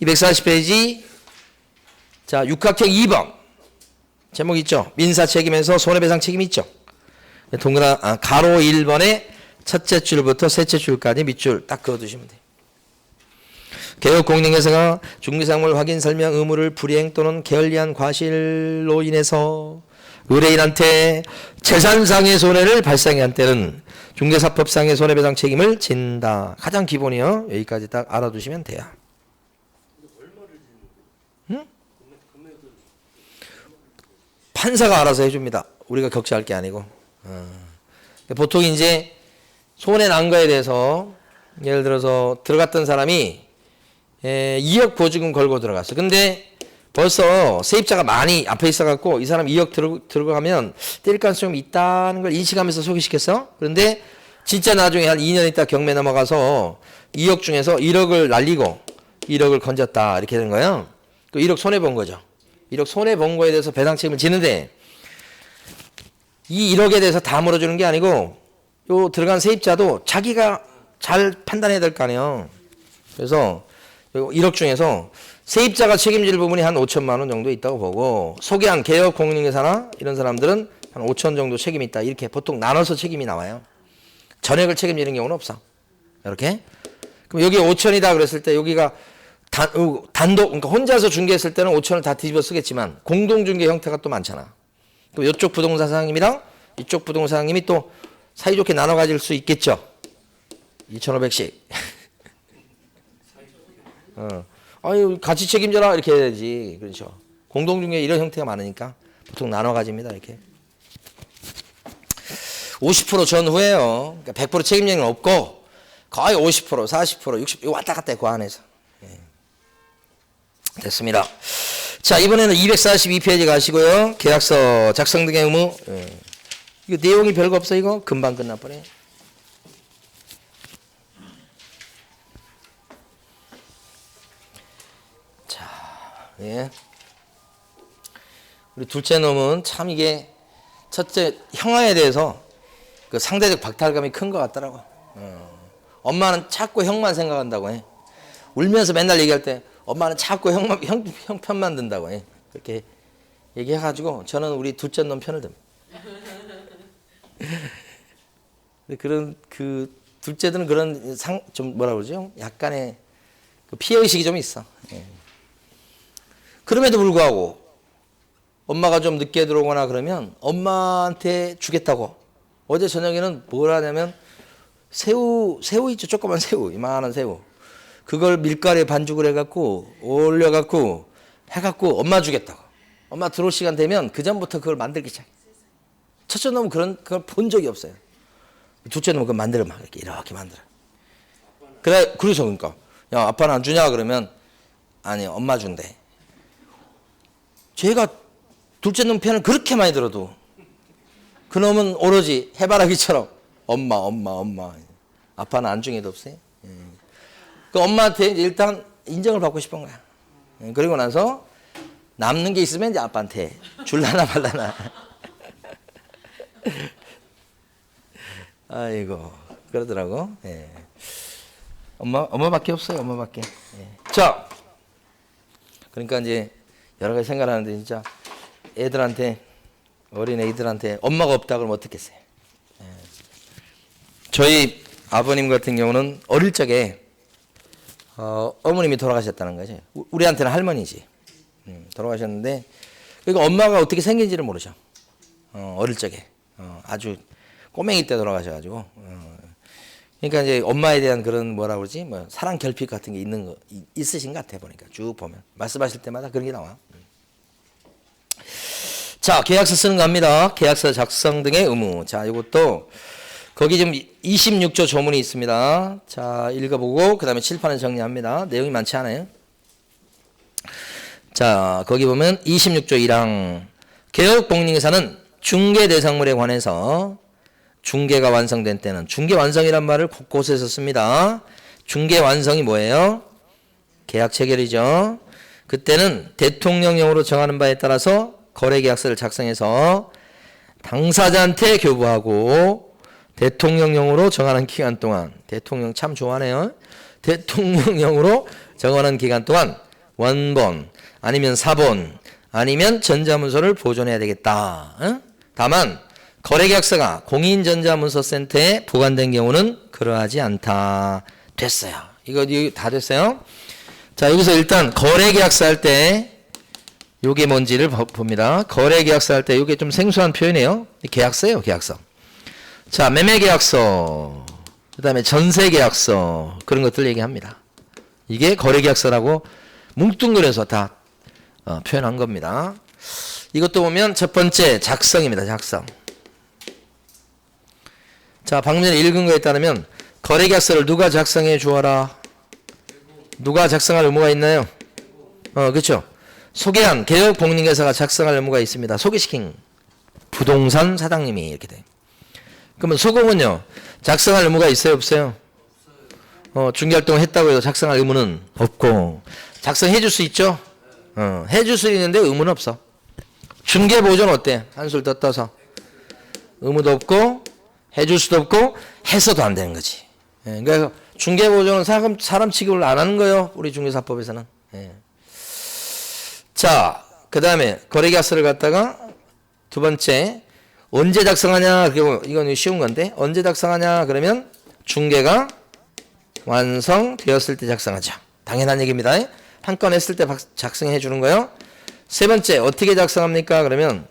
240페이지 자 육각형 2번 제목 있죠. 민사 책임에서 손해배상 책임이 있죠. 가로 1번에 첫째 줄부터 셋째 줄까지 밑줄 딱 그어두시면 돼요. 개업공인중개사가 중개사물 확인 설명 의무를 불이행 또는 게을리한 과실로 인해서 의뢰인한테 재산상의 손해를 발생한 한 때는 중개사법상의 손해배상 책임을 진다. 가장 기본이요. 여기까지 딱 알아두시면 돼요. 응? 판사가 알아서 해줍니다. 우리가 격차할 게 아니고. 보통 이제 손해 난 거에 대해서 예를 들어서 들어갔던 사람이 2억 보증금 걸고 들어갔어. 근데 벌써 세입자가 많이 앞에 있어갖고 이 사람 2억 들어가면 때릴 가능성이 있다는 걸 인식하면서 소개시켰어. 그런데 진짜 나중에 한 2년 있다 경매 넘어가서 2억 중에서 1억을 날리고 1억을 건졌다. 이렇게 된 거예요. 그 1억 손해본 거죠. 1억 손해본 거에 대해서 배상 책임을 지는데 이 1억에 대해서 다 물어주는 게 아니고 요 들어간 세입자도 자기가 잘 판단해야 될 거 아니에요. 그래서 1억 중에서 세입자가 책임질 부분이 한 5천만 원 정도 있다고 보고 소개한 개업 공인중개사나 이런 사람들은 한 5천 정도 책임이 있다. 이렇게 보통 나눠서 책임이 나와요. 전액을 책임지는 경우는 없어. 이렇게. 그럼 여기 5천이다 그랬을 때 여기가 단독 그러니까 혼자서 중개했을 때는 5천을 다 뒤집어 쓰겠지만 공동중개 형태가 또 많잖아. 그럼 이쪽 부동산 사장님이랑 이쪽 부동산 사장님이 또 사이좋게 나눠 가질 수 있겠죠. 2,500씩. 아유 같이 책임져라 이렇게 해야지. 그렇죠. 공동중개 이런 형태가 많으니까 보통 나눠 가집니다. 이렇게 50% 전후에요. 그러니까 100% 책임량은 없고 거의 50%, 40%, 60% 왔다 갔다 해 그 안에서. 됐습니다. 자 이번에는 242페이지 가시고요. 계약서 작성 등의 의무. 이거 내용이 별거 없어 이거 금방 끝나버려. 자, 예. 우리 둘째 놈은 참 이게 첫째 형아에 대해서 그 상대적 박탈감이 큰 것 같더라고. 엄마는 자꾸 형만 생각한다고 해. 울면서 맨날 얘기할 때 엄마는 자꾸 형 편만 든다고 해. 그렇게 얘기해가지고 저는 우리 둘째 놈 편을 듭니다. 그런 그 둘째들은 그런 좀 뭐라 그러죠? 약간의 그 피해 의식이 좀 있어. 그럼에도 불구하고 엄마가 좀 늦게 들어오거나 그러면 엄마한테 주겠다고. 어제 저녁에는 뭘 하냐면 새우 있죠? 조그만 새우, 이만한 새우. 그걸 밀가루에 반죽을 해갖고 올려갖고 해갖고 엄마 주겠다고. 엄마 들어올 시간 되면 그 전부터 그걸 만들기 시작해. 첫째 놈은 그걸 본 적이 없어요. 둘째 놈은 그걸 만들어 막 이렇게 만들어. 그래서 그러니까 야 아빠는 안 주냐 그러면 아니 엄마 준대. 제가 둘째 놈 편을 그렇게 많이 들어도 그놈은 오로지 해바라기처럼 엄마. 아빠는 안중에도 없어요. 그 엄마한테 일단 인정을 받고 싶은 거야. 그리고 나서 남는 게 있으면 이제 아빠한테 줄라나 말라나. 아이고 그러더라고. 엄마밖에 없어요. 엄마밖에. 자, 그러니까 이제 여러 가지 생각을 하는데 진짜 애들한테 어린 애들한테 엄마가 없다 그러면 어떻겠어요? 저희 아버님 같은 경우는 어릴 적에 어머님이 돌아가셨다는 거죠. 우리한테는 할머니지. 돌아가셨는데 그러니까 엄마가 어떻게 생긴지를 모르죠. 어릴 적에 아주 꼬맹이 때 돌아가셔가지고 그러니까 이제 엄마에 대한 그런 뭐라 그러지 뭐 사랑 결핍 같은 게 있으신 것 같아 보니까 쭉 보면 말씀하실 때마다 그런 게 나와. 자, 계약서 쓰는 거 합니다. 계약서 작성 등의 의무. 자, 이것도 거기 지금 26조 조문이 있습니다. 자, 읽어보고 그 다음에 칠판을 정리합니다. 내용이 많지 않아요. 자, 거기 보면 26조 1항 개혁복리회사는 중개 대상물에 관해서 중개가 완성된 때는 중개 완성이란 말을 곳곳에서 씁니다. 중개 완성이 뭐예요? 계약 체결이죠. 그때는 대통령령으로 정하는 바에 따라서 거래계약서를 작성해서 당사자한테 교부하고 대통령령으로 정하는 기간 동안 대통령 참 좋아하네요. 대통령령으로 정하는 기간 동안 원본 아니면 사본 아니면 전자문서를 보존해야 되겠다. 다만 거래계약서가 공인전자문서센터에 보관된 경우는 그러하지 않다. 됐어요. 이거 다 됐어요. 자, 여기서 일단 거래계약서 할 때 요게 뭔지를 봅니다. 거래계약서 할 때 요게 좀 생소한 표현이에요. 계약서예요, 계약서. 자, 매매계약서, 그 다음에 전세계약서, 그런 것들 얘기합니다. 이게 거래계약서라고 뭉뚱그려서 다 표현한 겁니다. 이것도 보면 첫 번째 작성입니다. 작성. 자, 방금 전에 읽은 거에 따르면 거래계약서를 누가 작성해 주어라? 누가 작성할 의무가 있나요? 그렇죠. 소개한 개혁복리회사가 작성할 의무가 있습니다. 소개시킨 부동산 사장님이 이렇게 돼. 그러면 소공은요 작성할 의무가 있어요, 없어요? 중개활동을 했다고 해서 작성할 의무는 없고 작성해 줄 수 있죠? 해줄 수 있는데 의무는 없어. 중개보존 어때? 한술 더 떠서 의무도 없고 해줄 수도 없고 해서도 안 되는 거지. 그래서 중개보존은 사람 취급을 안 하는 거예요, 우리 중개사법에서는. 자, 그 다음에 거래계약서를 갖다가 두 번째 언제 작성하냐? 이건 쉬운 건데 언제 작성하냐? 그러면 중개가 완성되었을 때 작성하죠. 당연한 얘기입니다. 한 건 했을 때 작성해 주는 거예요. 세 번째 어떻게 작성합니까? 그러면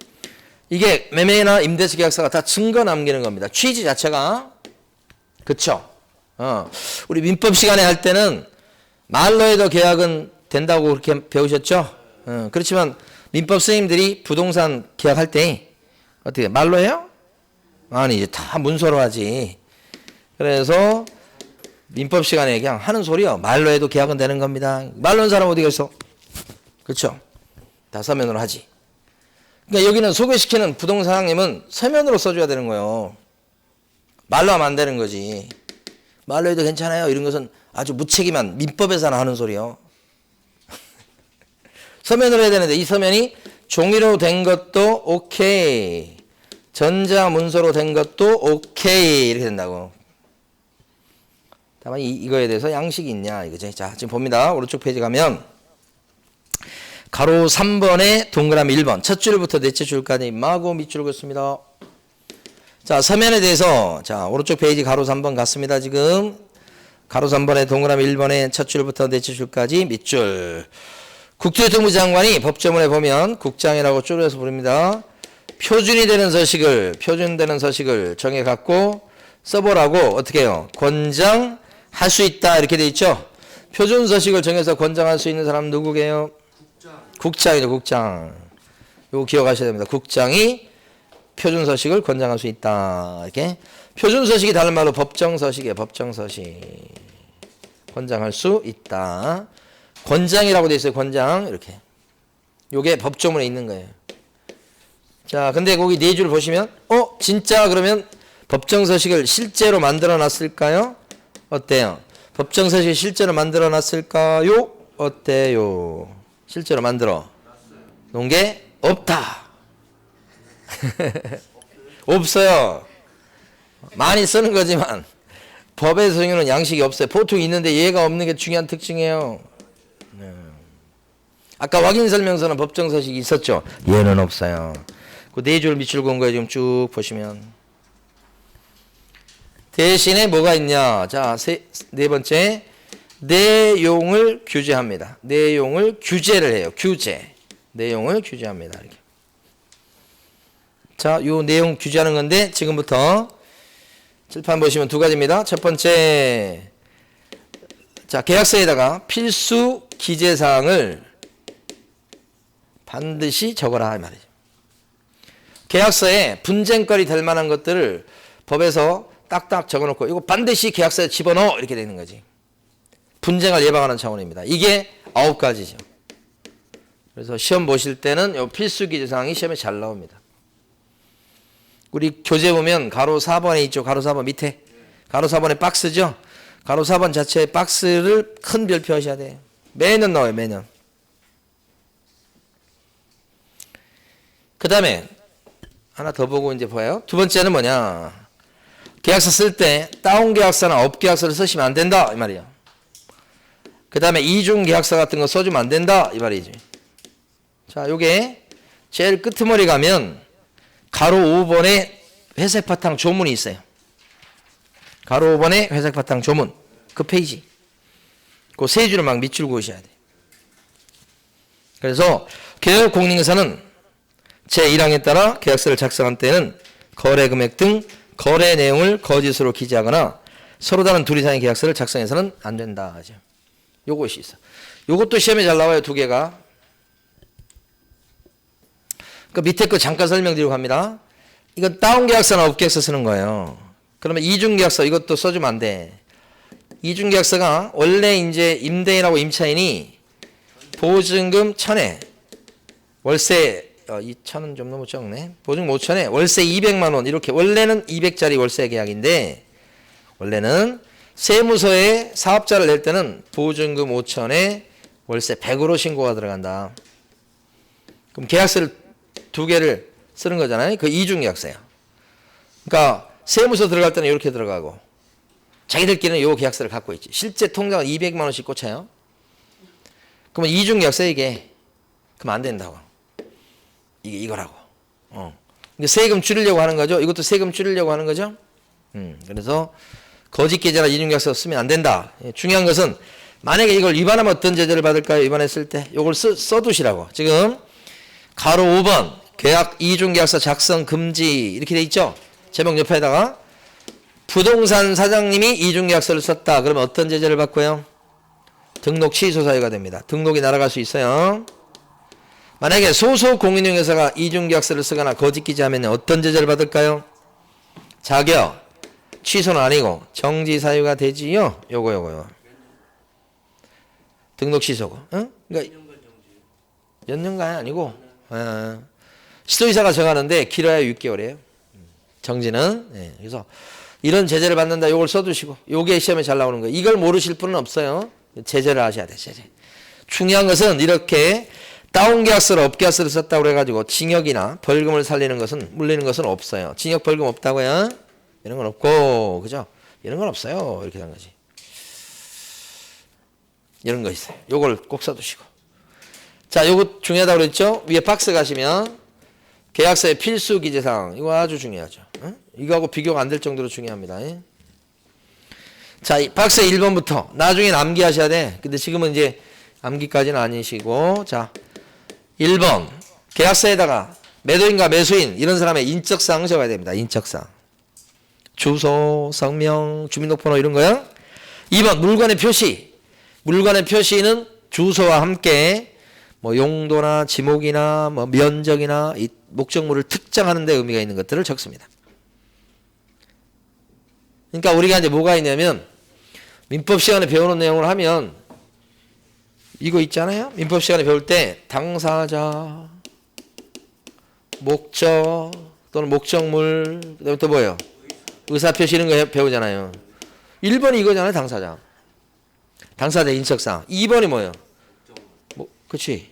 이게 매매나 임대차 계약서가 다 증거 남기는 겁니다. 취지 자체가 그쵸? 우리 민법 시간에 할 때는 말로 해도 계약은 된다고 그렇게 배우셨죠? 그렇지만 민법 선생님들이 부동산 계약할 때 어떻게 말로 해요? 아니 이제 다 문서로 하지. 그래서 민법 시간에 그냥 하는 소리요. 말로 해도 계약은 되는 겁니다. 말로 하는 사람 어디 갔어? 그렇죠? 다 서면으로 하지. 그러니까 여기는 소개시키는 부동산 사장님은 서면으로 써줘야 되는 거예요. 말로 하면 안 되는 거지. 말로 해도 괜찮아요. 이런 것은 아주 무책임한 민법에서나 하는 소리요. 서면으로 해야 되는데 이 서면이 종이로 된 것도 오케이. 전자문서로 된 것도 오케이. 이렇게 된다고. 다만 이거에 대해서 양식이 있냐 이거지. 자, 지금 봅니다. 오른쪽 페이지 가면 가로 3번에 동그라미 1번 첫 줄부터 넷째 줄까지 마구 밑줄 긋습니다. 자, 서면에 대해서 자, 오른쪽 페이지 가로 3번 갔습니다. 지금 가로 3번에 동그라미 1번에 첫 줄부터 넷째 줄까지 밑줄. 국토교통부 장관이 법조문에 보면 국장이라고 줄여서 부릅니다. 표준되는 서식을 정해 갖고 써보라고 어떻게 해요? 권장할 수 있다 이렇게 돼 있죠. 표준 서식을 정해서 권장할 수 있는 사람 누구게요? 국장이죠. 국장. 이거 기억하셔야 됩니다. 국장이 표준 서식을 권장할 수 있다. 이렇게 표준 서식이 다른 말로 법정 서식이에요. 법정 서식. 권장할 수 있다. 권장이라고 돼 있어요. 권장 이렇게. 요게 법조문에 있는 거예요. 자, 근데 거기 네 줄 보시면 진짜 그러면 법정 서식을 실제로 만들어 놨을까요? 어때요? 법정 서식을 실제로 만들어 놨을까요? 어때요? 실제로 만들어 놓은 게 없다. 없어요. 많이 쓰는 거지만 법의 성유는 양식이 없어요. 보통 있는데 얘가 없는 게 중요한 특징이에요. 아까 확인 설명서는 법정 서식이 있었죠. 얘는 없어요. 그 네 줄 밑줄 그은 거에 지금 쭉 보시면 대신에 뭐가 있냐? 자, 네 번째 내용을 규제합니다. 내용을 규제를 해요. 규제. 내용을 규제합니다. 이렇게. 자, 요 내용 규제하는 건데 지금부터 칠판 보시면 두 가지입니다. 첫 번째, 자, 계약서에다가 필수 기재사항을 반드시 적어라 이 말이죠. 계약서에 분쟁거리 될 만한 것들을 법에서 딱딱 적어놓고 이거 반드시 계약서에 집어넣어 이렇게 되는 거지. 분쟁을 예방하는 차원입니다. 이게 9가지죠. 그래서 시험 보실 때는 요 필수 기재사항이 시험에 잘 나옵니다. 우리 교재 보면 가로 4번에 있죠. 가로 4번 밑에. 가로 4번에 박스죠. 가로 4번 자체의 박스를 큰 별표 하셔야 돼요. 매년 나와요. 매년. 그 다음에 하나 더 보고 이제 봐요. 두 번째는 뭐냐. 계약서 쓸 때 다운 계약서나 업 계약서를 쓰시면 안 된다 이 말이야. 그 다음에 이중 계약서 같은 거 써주면 안 된다 이 말이지. 자, 요게 제일 끄트머리 가면 가로 5번에 회색 바탕 조문이 있어요. 가로 5번에 회색 바탕 조문. 그 페이지. 그 세 줄을 막 밑줄 그으셔야 돼. 그래서 개혁공인인가사는 제1항에 따라 계약서를 작성한 때는 거래 금액 등 거래 내용을 거짓으로 기재하거나 서로 다른 둘 이상의 계약서를 작성해서는 안 된다 하죠. 요것이 있어. 요것도 시험에 잘 나와요. 두 개가. 그 밑에 거 잠깐 설명드리고 갑니다. 이건 다운 계약서나 업 계약서 쓰는 거예요. 그러면 이중 계약서 이것도 써주면 안 돼. 이중 계약서가 원래 이제 임대인하고 임차인이 보증금 1,000에 월세 2,000은 좀 너무 적네. 보증금 5,000에 월세 200만 원 이렇게 원래는 200짜리 월세 계약인데 원래는 세무서에 사업자를 낼 때는 보증금 5,000에 월세 100으로 신고가 들어간다. 그럼 계약서를 두 개를 쓰는 거잖아요. 그 이중 계약서예요. 그러니까 세무서 들어갈 때는 이렇게 들어가고 자기들끼리는 요 계약서를 갖고 있지. 실제 통장은 200만 원씩 꽂혀요. 그러면 이중 계약서 이게 그럼 안 된다고. 이거라고. 이게 세금 줄이려고 하는 거죠. 이것도 세금 줄이려고 하는 거죠. 그래서 거짓 계좌나 이중 계약서 쓰면 안 된다. 중요한 것은 만약에 이걸 위반하면 어떤 제재를 받을까요? 위반했을 때 이걸 써두시라고. 지금 가로 5번 계약 이중 계약서 작성 금지 이렇게 돼 있죠. 제목 옆에다가 부동산 사장님이 이중 계약서를 썼다. 그러면 어떤 제재를 받고요? 등록 취소 사유가 됩니다. 등록이 날아갈 수 있어요. 만약에 소속 공인중개사가 이중 계약서를 쓰거나 거짓 기재하면 어떤 제재를 받을까요? 자격 취소는 아니고 정지 사유가 되지요. 요거 등록 취소고. 응? 그러니까 몇 년간이 아니고 시도의사가 정하는데 길어야 6개월이에요. 정지는. 네. 그래서 이런 제재를 받는다. 요걸 써두시고 요게 시험에 잘 나오는 거예요. 이걸 모르실 분은 없어요. 제재를 하셔야 돼. 제재. 중요한 것은 이렇게 다운계약서를 업계약서를 썼다고 그래가지고 징역이나 벌금을 물리는 것은 없어요. 징역 벌금 없다고요? 이런 건 없고, 그죠? 이런 건 없어요. 이렇게 된 거지. 이런 거 있어요. 요걸 꼭 써두시고. 자, 요거 중요하다고 그랬죠? 위에 박스 가시면 계약서의 필수 기재사항. 이거 아주 중요하죠. 응? 이거하고 비교가 안 될 정도로 중요합니다. 자, 이 박스 1번부터 나중에 암기하셔야 돼. 근데 지금은 이제 암기까지는 아니시고, 자, 1번 계약서에다가 매도인과 매수인 이런 사람의 인적사항 적어야 됩니다. 인적사항. 주소, 성명, 주민등록번호 이런 거요. 2번 물건의 표시. 물건의 표시는 주소와 함께 뭐 용도나 지목이나 뭐 면적이나 이 목적물을 특정하는 데 의미가 있는 것들을 적습니다. 그러니까 우리가 이제 뭐가 있냐면 민법 시간에 배우는 내용을 하면 이거 있잖아요. 민법 시간에 배울 때 당사자, 목적 또는 목적물, 그다음에 또 뭐예요? 의사표시 이런 거 배우잖아요. 1번이 이거잖아요. 당사자. 당사자 인적사항. 2번이 뭐예요? 뭐, 그치?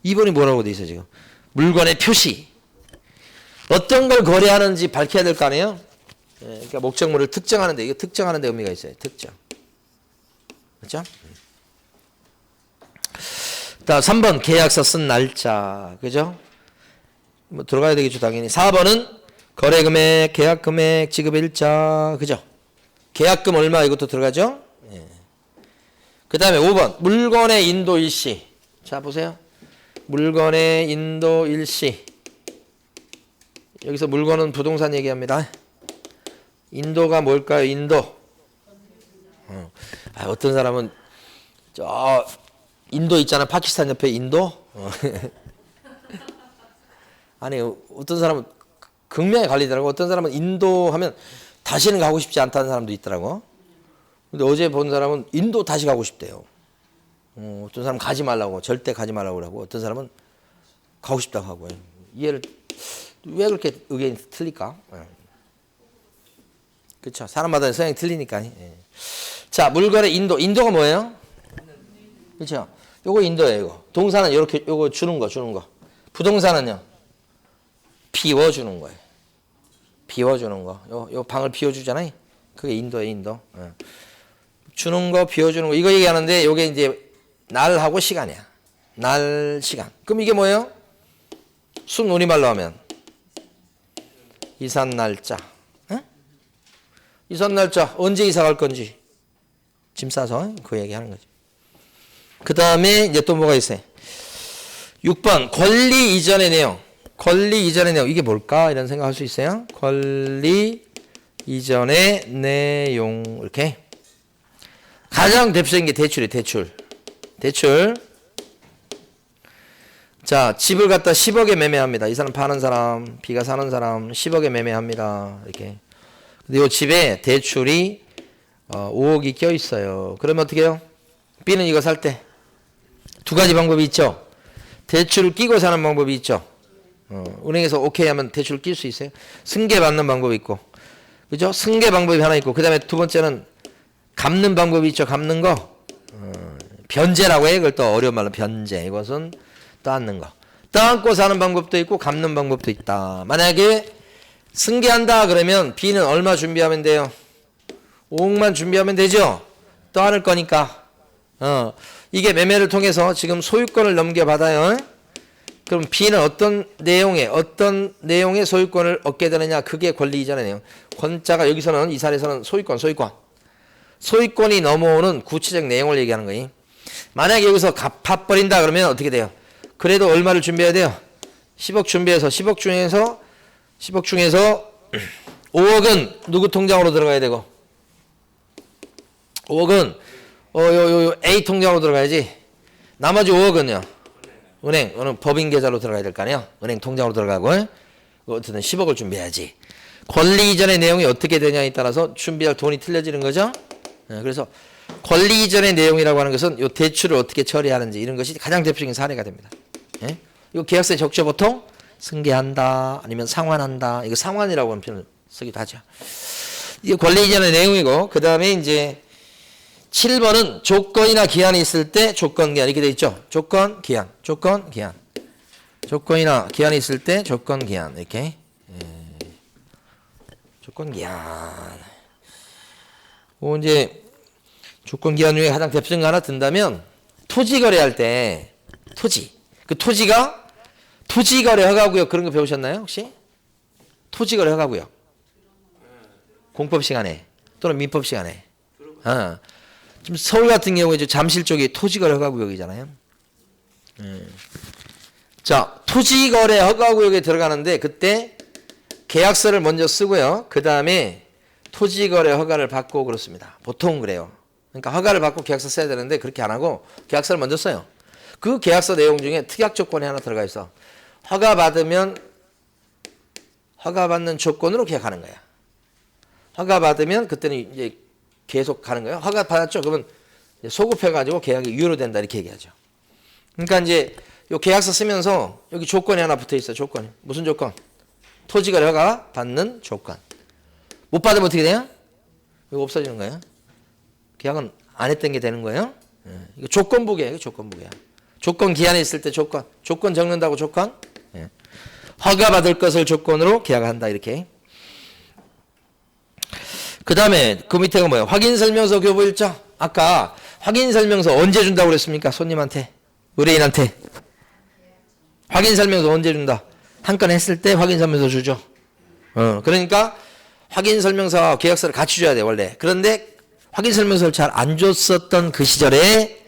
2번이 뭐라고 돼 있어 지금? 물건의 표시. 어떤 걸 거래하는지 밝혀야 될 거 아니에요? 그러니까 목적물을 특정하는데, 이거 특정하는 데 의미가 있어요. 특정. 그렇죠? 다음 3번 계약서 쓴 날짜. 그죠? 뭐 들어가야 되겠죠, 당연히. 4번은 거래 금액, 계약 금액, 지급 일자. 그죠? 계약금 얼마 이것도 들어가죠? 예. 그다음에 5번 물건의 인도 일시. 자, 보세요. 물건의 인도 일시. 여기서 물건은 부동산 얘기합니다. 인도가 뭘까요? 인도. 어떤 사람은 저 인도 있잖아. 파키스탄 옆에 인도. 아니 어떤 사람은 극명히 갈리더라고. 어떤 사람은 인도 하면 다시는 가고 싶지 않다는 사람도 있더라고. 근데 어제 본 사람은 인도 다시 가고 싶대요. 어떤 사람은 가지 말라고, 절대 가지 말라고 그러고, 어떤 사람은 가고 싶다고 하고요. 이해를, 왜 그렇게 의견이 틀릴까? 그렇죠. 사람마다 성향이 틀리니까. 자, 물건의 인도. 인도가 뭐예요? 그렇죠. 요거 인도예요, 이거. 동사는 이렇게, 요거 주는 거. 부동산은요? 비워주는 거예요. 비워주는 거. 요 방을 비워주잖아요. 그게 인도예요, 인도. 주는 거, 비워주는 거. 이거 얘기하는데, 요게 이제 날하고 시간이야. 날, 시간. 그럼 이게 뭐예요? 순우리말로 하면 이산 날짜. 이산 날짜. 언제 이사 갈 건지. 짐 싸서 그 얘기하는 거지. 그 다음에 이제 또 뭐가 있어요? 6번 권리 이전의 내용. 권리 이전의 내용. 이게 뭘까? 이런 생각할 수 있어요. 권리 이전의 내용. 이렇게. 가장 대표적인 게 대출이에요. 대출. 자, 집을 갖다 10억에 매매합니다. 이 사람 파는 사람, B가 사는 사람 10억에 매매합니다. 이렇게. 근데 이 집에 대출이 5억이 껴 있어요. 그러면 어떻게 해요? B는 이거 살 때 두 가지 방법이 있죠. 대출을 끼고 사는 방법이 있죠. 은행에서 오케이 하면 대출을 낄 수 있어요. 승계 받는 방법이 있고. 그죠? 승계 방법이 하나 있고. 그 다음에 두 번째는 갚는 방법이 있죠. 갚는 거. 변제라고 해요. 이걸 또 어려운 말로 변제. 이것은 떠안는 거. 떠안고 사는 방법도 있고 갚는 방법도 있다. 만약에 승계한다 그러면 B는 얼마 준비하면 돼요? 5억만 준비하면 되죠? 떠안을 거니까. 이게 매매를 통해서 지금 소유권을 넘겨받아요. 그럼 B는 어떤 내용의 소유권을 얻게 되느냐? 그게 권리 이전의 내용. 권자가 여기서는 이 사례에서는 소유권이 넘어오는 구체적 내용을 얘기하는 거예요. 만약에 여기서 갚아버린다 그러면 어떻게 돼요? 그래도 얼마를 준비해야 돼요? 10억 준비해서 10억 중에서 5억은 누구 통장으로 들어가야 되고 5억은 요 A 통장으로 들어가야지. 나머지 5억은요. 은행 어느 법인 계좌로 들어가야 될 거 아니에요. 은행 통장으로 들어가고 어쨌든 10억을 준비해야지. 권리 이전의 내용이 어떻게 되냐에 따라서 준비할 돈이 틀려지는 거죠. 그래서 권리 이전의 내용이라고 하는 것은 요 대출을 어떻게 처리하는지 이런 것이 가장 대표적인 사례가 됩니다. 이거 계약서에 적죠. 보통 승계한다 아니면 상환한다. 이거 상환이라고 하는 표현을 쓰기도 하죠. 이게 권리 이전의 내용이고 그 다음에 이제 7번은 조건이나 기한이 있을 때 조건, 기한 이렇게 돼 있죠. 조건, 기한, 조건, 기한. 조건이나 기한이 있을 때 조건, 기한 이렇게. 조건, 기한. 이제 조건, 기한 중에 가장 대표적인 거 하나 든다면 토지 거래할 때 토지. 그 토지가 토지거래 허가구역 그런 거 배우셨나요 혹시? 토지거래 허가구역. 공법 시간에 또는 민법 시간에. 지금 서울 같은 경우에 이제 잠실 쪽이 토지거래 허가구역이잖아요. 자, 토지거래 허가구역에 들어가는데 그때 계약서를 먼저 쓰고요. 그 다음에 토지거래 허가를 받고 그렇습니다. 보통 그래요. 그러니까 허가를 받고 계약서 써야 되는데 그렇게 안 하고 계약서를 먼저 써요. 그 계약서 내용 중에 특약 조건이 하나 들어가 있어. 허가 받으면 허가 받는 조건으로 계약하는 거야. 허가 받으면 그때는 이제 계속 가는 거예요. 허가 받았죠? 그러면 소급해가지고 계약이 유효된다 이렇게 얘기하죠. 그러니까 이제 요 계약서 쓰면서 여기 조건이 하나 붙어 있어. 조건이 무슨 조건? 토지거래 허가 받는 조건. 못 받으면 어떻게 돼요? 이거 없어지는 거예요. 계약은 안 했던 게 되는 거예요. 이거 조건부계예요. 조건부계야. 조건 기한이 있을 때 조건. 조건 적는다고 조건. 허가 받을 것을 조건으로 계약한다 이렇게. 그 다음에 그 밑에가 뭐예요? 확인설명서 교부일자. 아까 확인설명서 언제 준다고 그랬습니까? 손님한테, 의뢰인한테. 확인설명서 언제 준다? 한 건 했을 때 확인설명서 주죠. 그러니까 확인설명서 계약서를 같이 줘야 돼 원래. 그런데 확인설명서를 잘 안 줬었던 그 시절에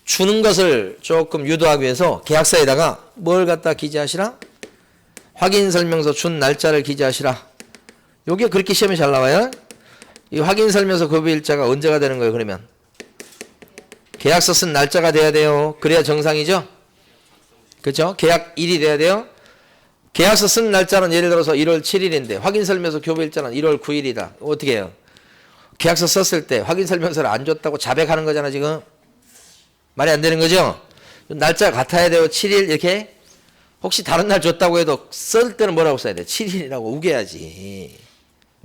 주는 것을 조금 유도하기 위해서 계약서에다가 뭘 갖다 기재하시라? 확인설명서 준 날짜를 기재하시라. 요게 그렇게 시험에 잘 나와요. 이 확인설명서 교부일자가 언제가 되는 거예요 그러면? 계약서 쓴 날짜가 돼야 돼요. 그래야 정상이죠. 그렇죠? 계약일이 돼야 돼요. 계약서 쓴 날짜는 예를 들어서 1월 7일인데 확인설명서 교부일자는 1월 9일이다. 어떻게 해요? 계약서 썼을 때 확인설명서를 안 줬다고 자백하는 거잖아 지금. 말이 안 되는 거죠? 날짜가 같아야 돼요. 7일 이렇게. 혹시 다른 날 줬다고 해도 쓸 때는 뭐라고 써야 돼? 7일이라고 우겨야지.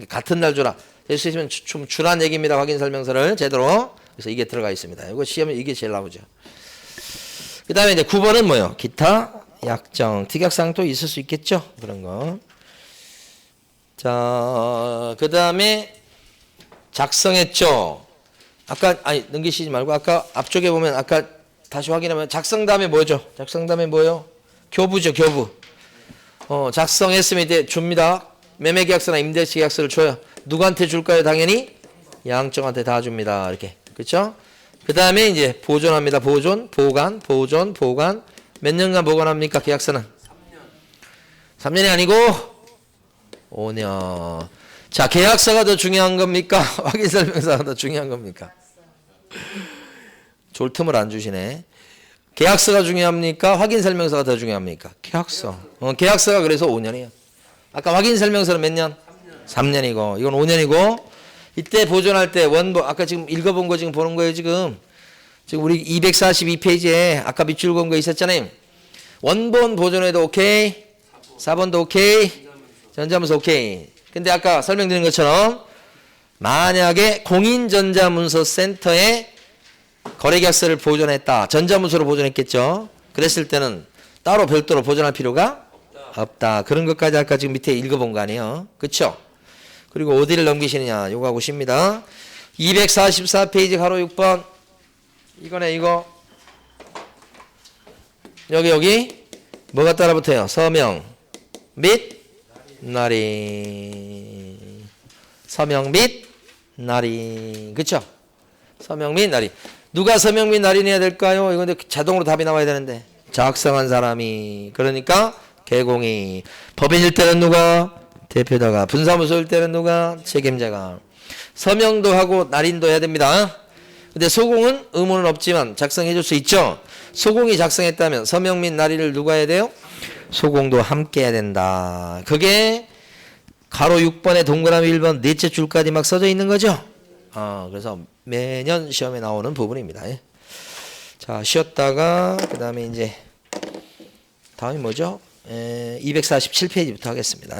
같은 날 주라. 될 수 있으면 좀 주란 얘기입니다. 확인설명서를 제대로. 그래서 이게 들어가 있습니다. 이거 시험에 이게 제일 나오죠. 그 다음에 이제 9번은 뭐예요? 기타 약정. 특약사항 또 있을 수 있겠죠? 그런 거. 자, 그 다음에 작성했죠? 아까, 넘기시지 말고 아까 앞쪽에 보면 아까 다시 확인하면 작성 다음에 뭐죠? 작성 다음에 뭐예요? 교부죠, 교부. 작성했으면 이제 줍니다. 매매계약서나 임대계약서를 줘요. 누구한테 줄까요? 당연히 양쪽한테 다 줍니다. 이렇게. 그렇죠? 그 다음에 이제 보존합니다. 보존, 보관, 보존, 보관. 몇 년간 보관합니까? 계약서는? 3년이 아니고 5년. 자, 계약서가 더 중요한 겁니까? 확인설명서가 더 중요한 겁니까? 졸 틈을 안 주시네. 계약서가 중요합니까? 확인설명서가 더 중요합니까? 계약서. 계약서가 그래서 5년이에요. 아까 확인설명서는 몇 년? 3년이고 이건 5년이고 이때 보존할 때 원본 아까 지금 읽어본 거 지금 보는 거예요 지금. 지금 우리 242페이지에 아까 밑줄 그은 거 있었잖아요. 원본 보존에도 오케이. 4번도 오케이. 전자문서 오케이. 근데 아까 설명드린 것처럼 만약에 공인전자문서센터에 거래계약서를 보존했다. 전자문서로 보존했겠죠. 그랬을 때는 따로 별도로 보존할 필요가 없다. 그런 것까지 아까 지금 밑에 읽어본 거 아니에요. 그쵸? 그리고 어디를 넘기시느냐. 요거 하고 싶습니다. 244페이지 가로 6번. 이거네 이거. 여기 뭐가 따라붙어요? 서명 및 날인. 서명 및 날인. 그쵸? 서명 및 날인. 누가 서명 및 날인해야 될까요? 이건 자동으로 답이 나와야 되는데. 작성한 사람이. 그러니까 개공이. 법인일 때는 누가? 대표자가. 분사무소일 때는 누가? 책임자가. 서명도 하고 날인도 해야 됩니다. 근데 소공은 의무는 없지만 작성해 줄 수 있죠. 소공이 작성했다면 서명 및 날인을 누가 해야 돼요? 소공도 함께 해야 된다. 그게 가로 6번에 동그라미 1번 넷째 줄까지 막 써져 있는 거죠. 그래서 매년 시험에 나오는 부분입니다. 자, 쉬었다가 그 다음에 이제 다음이 뭐죠? 247페이지부터 하겠습니다.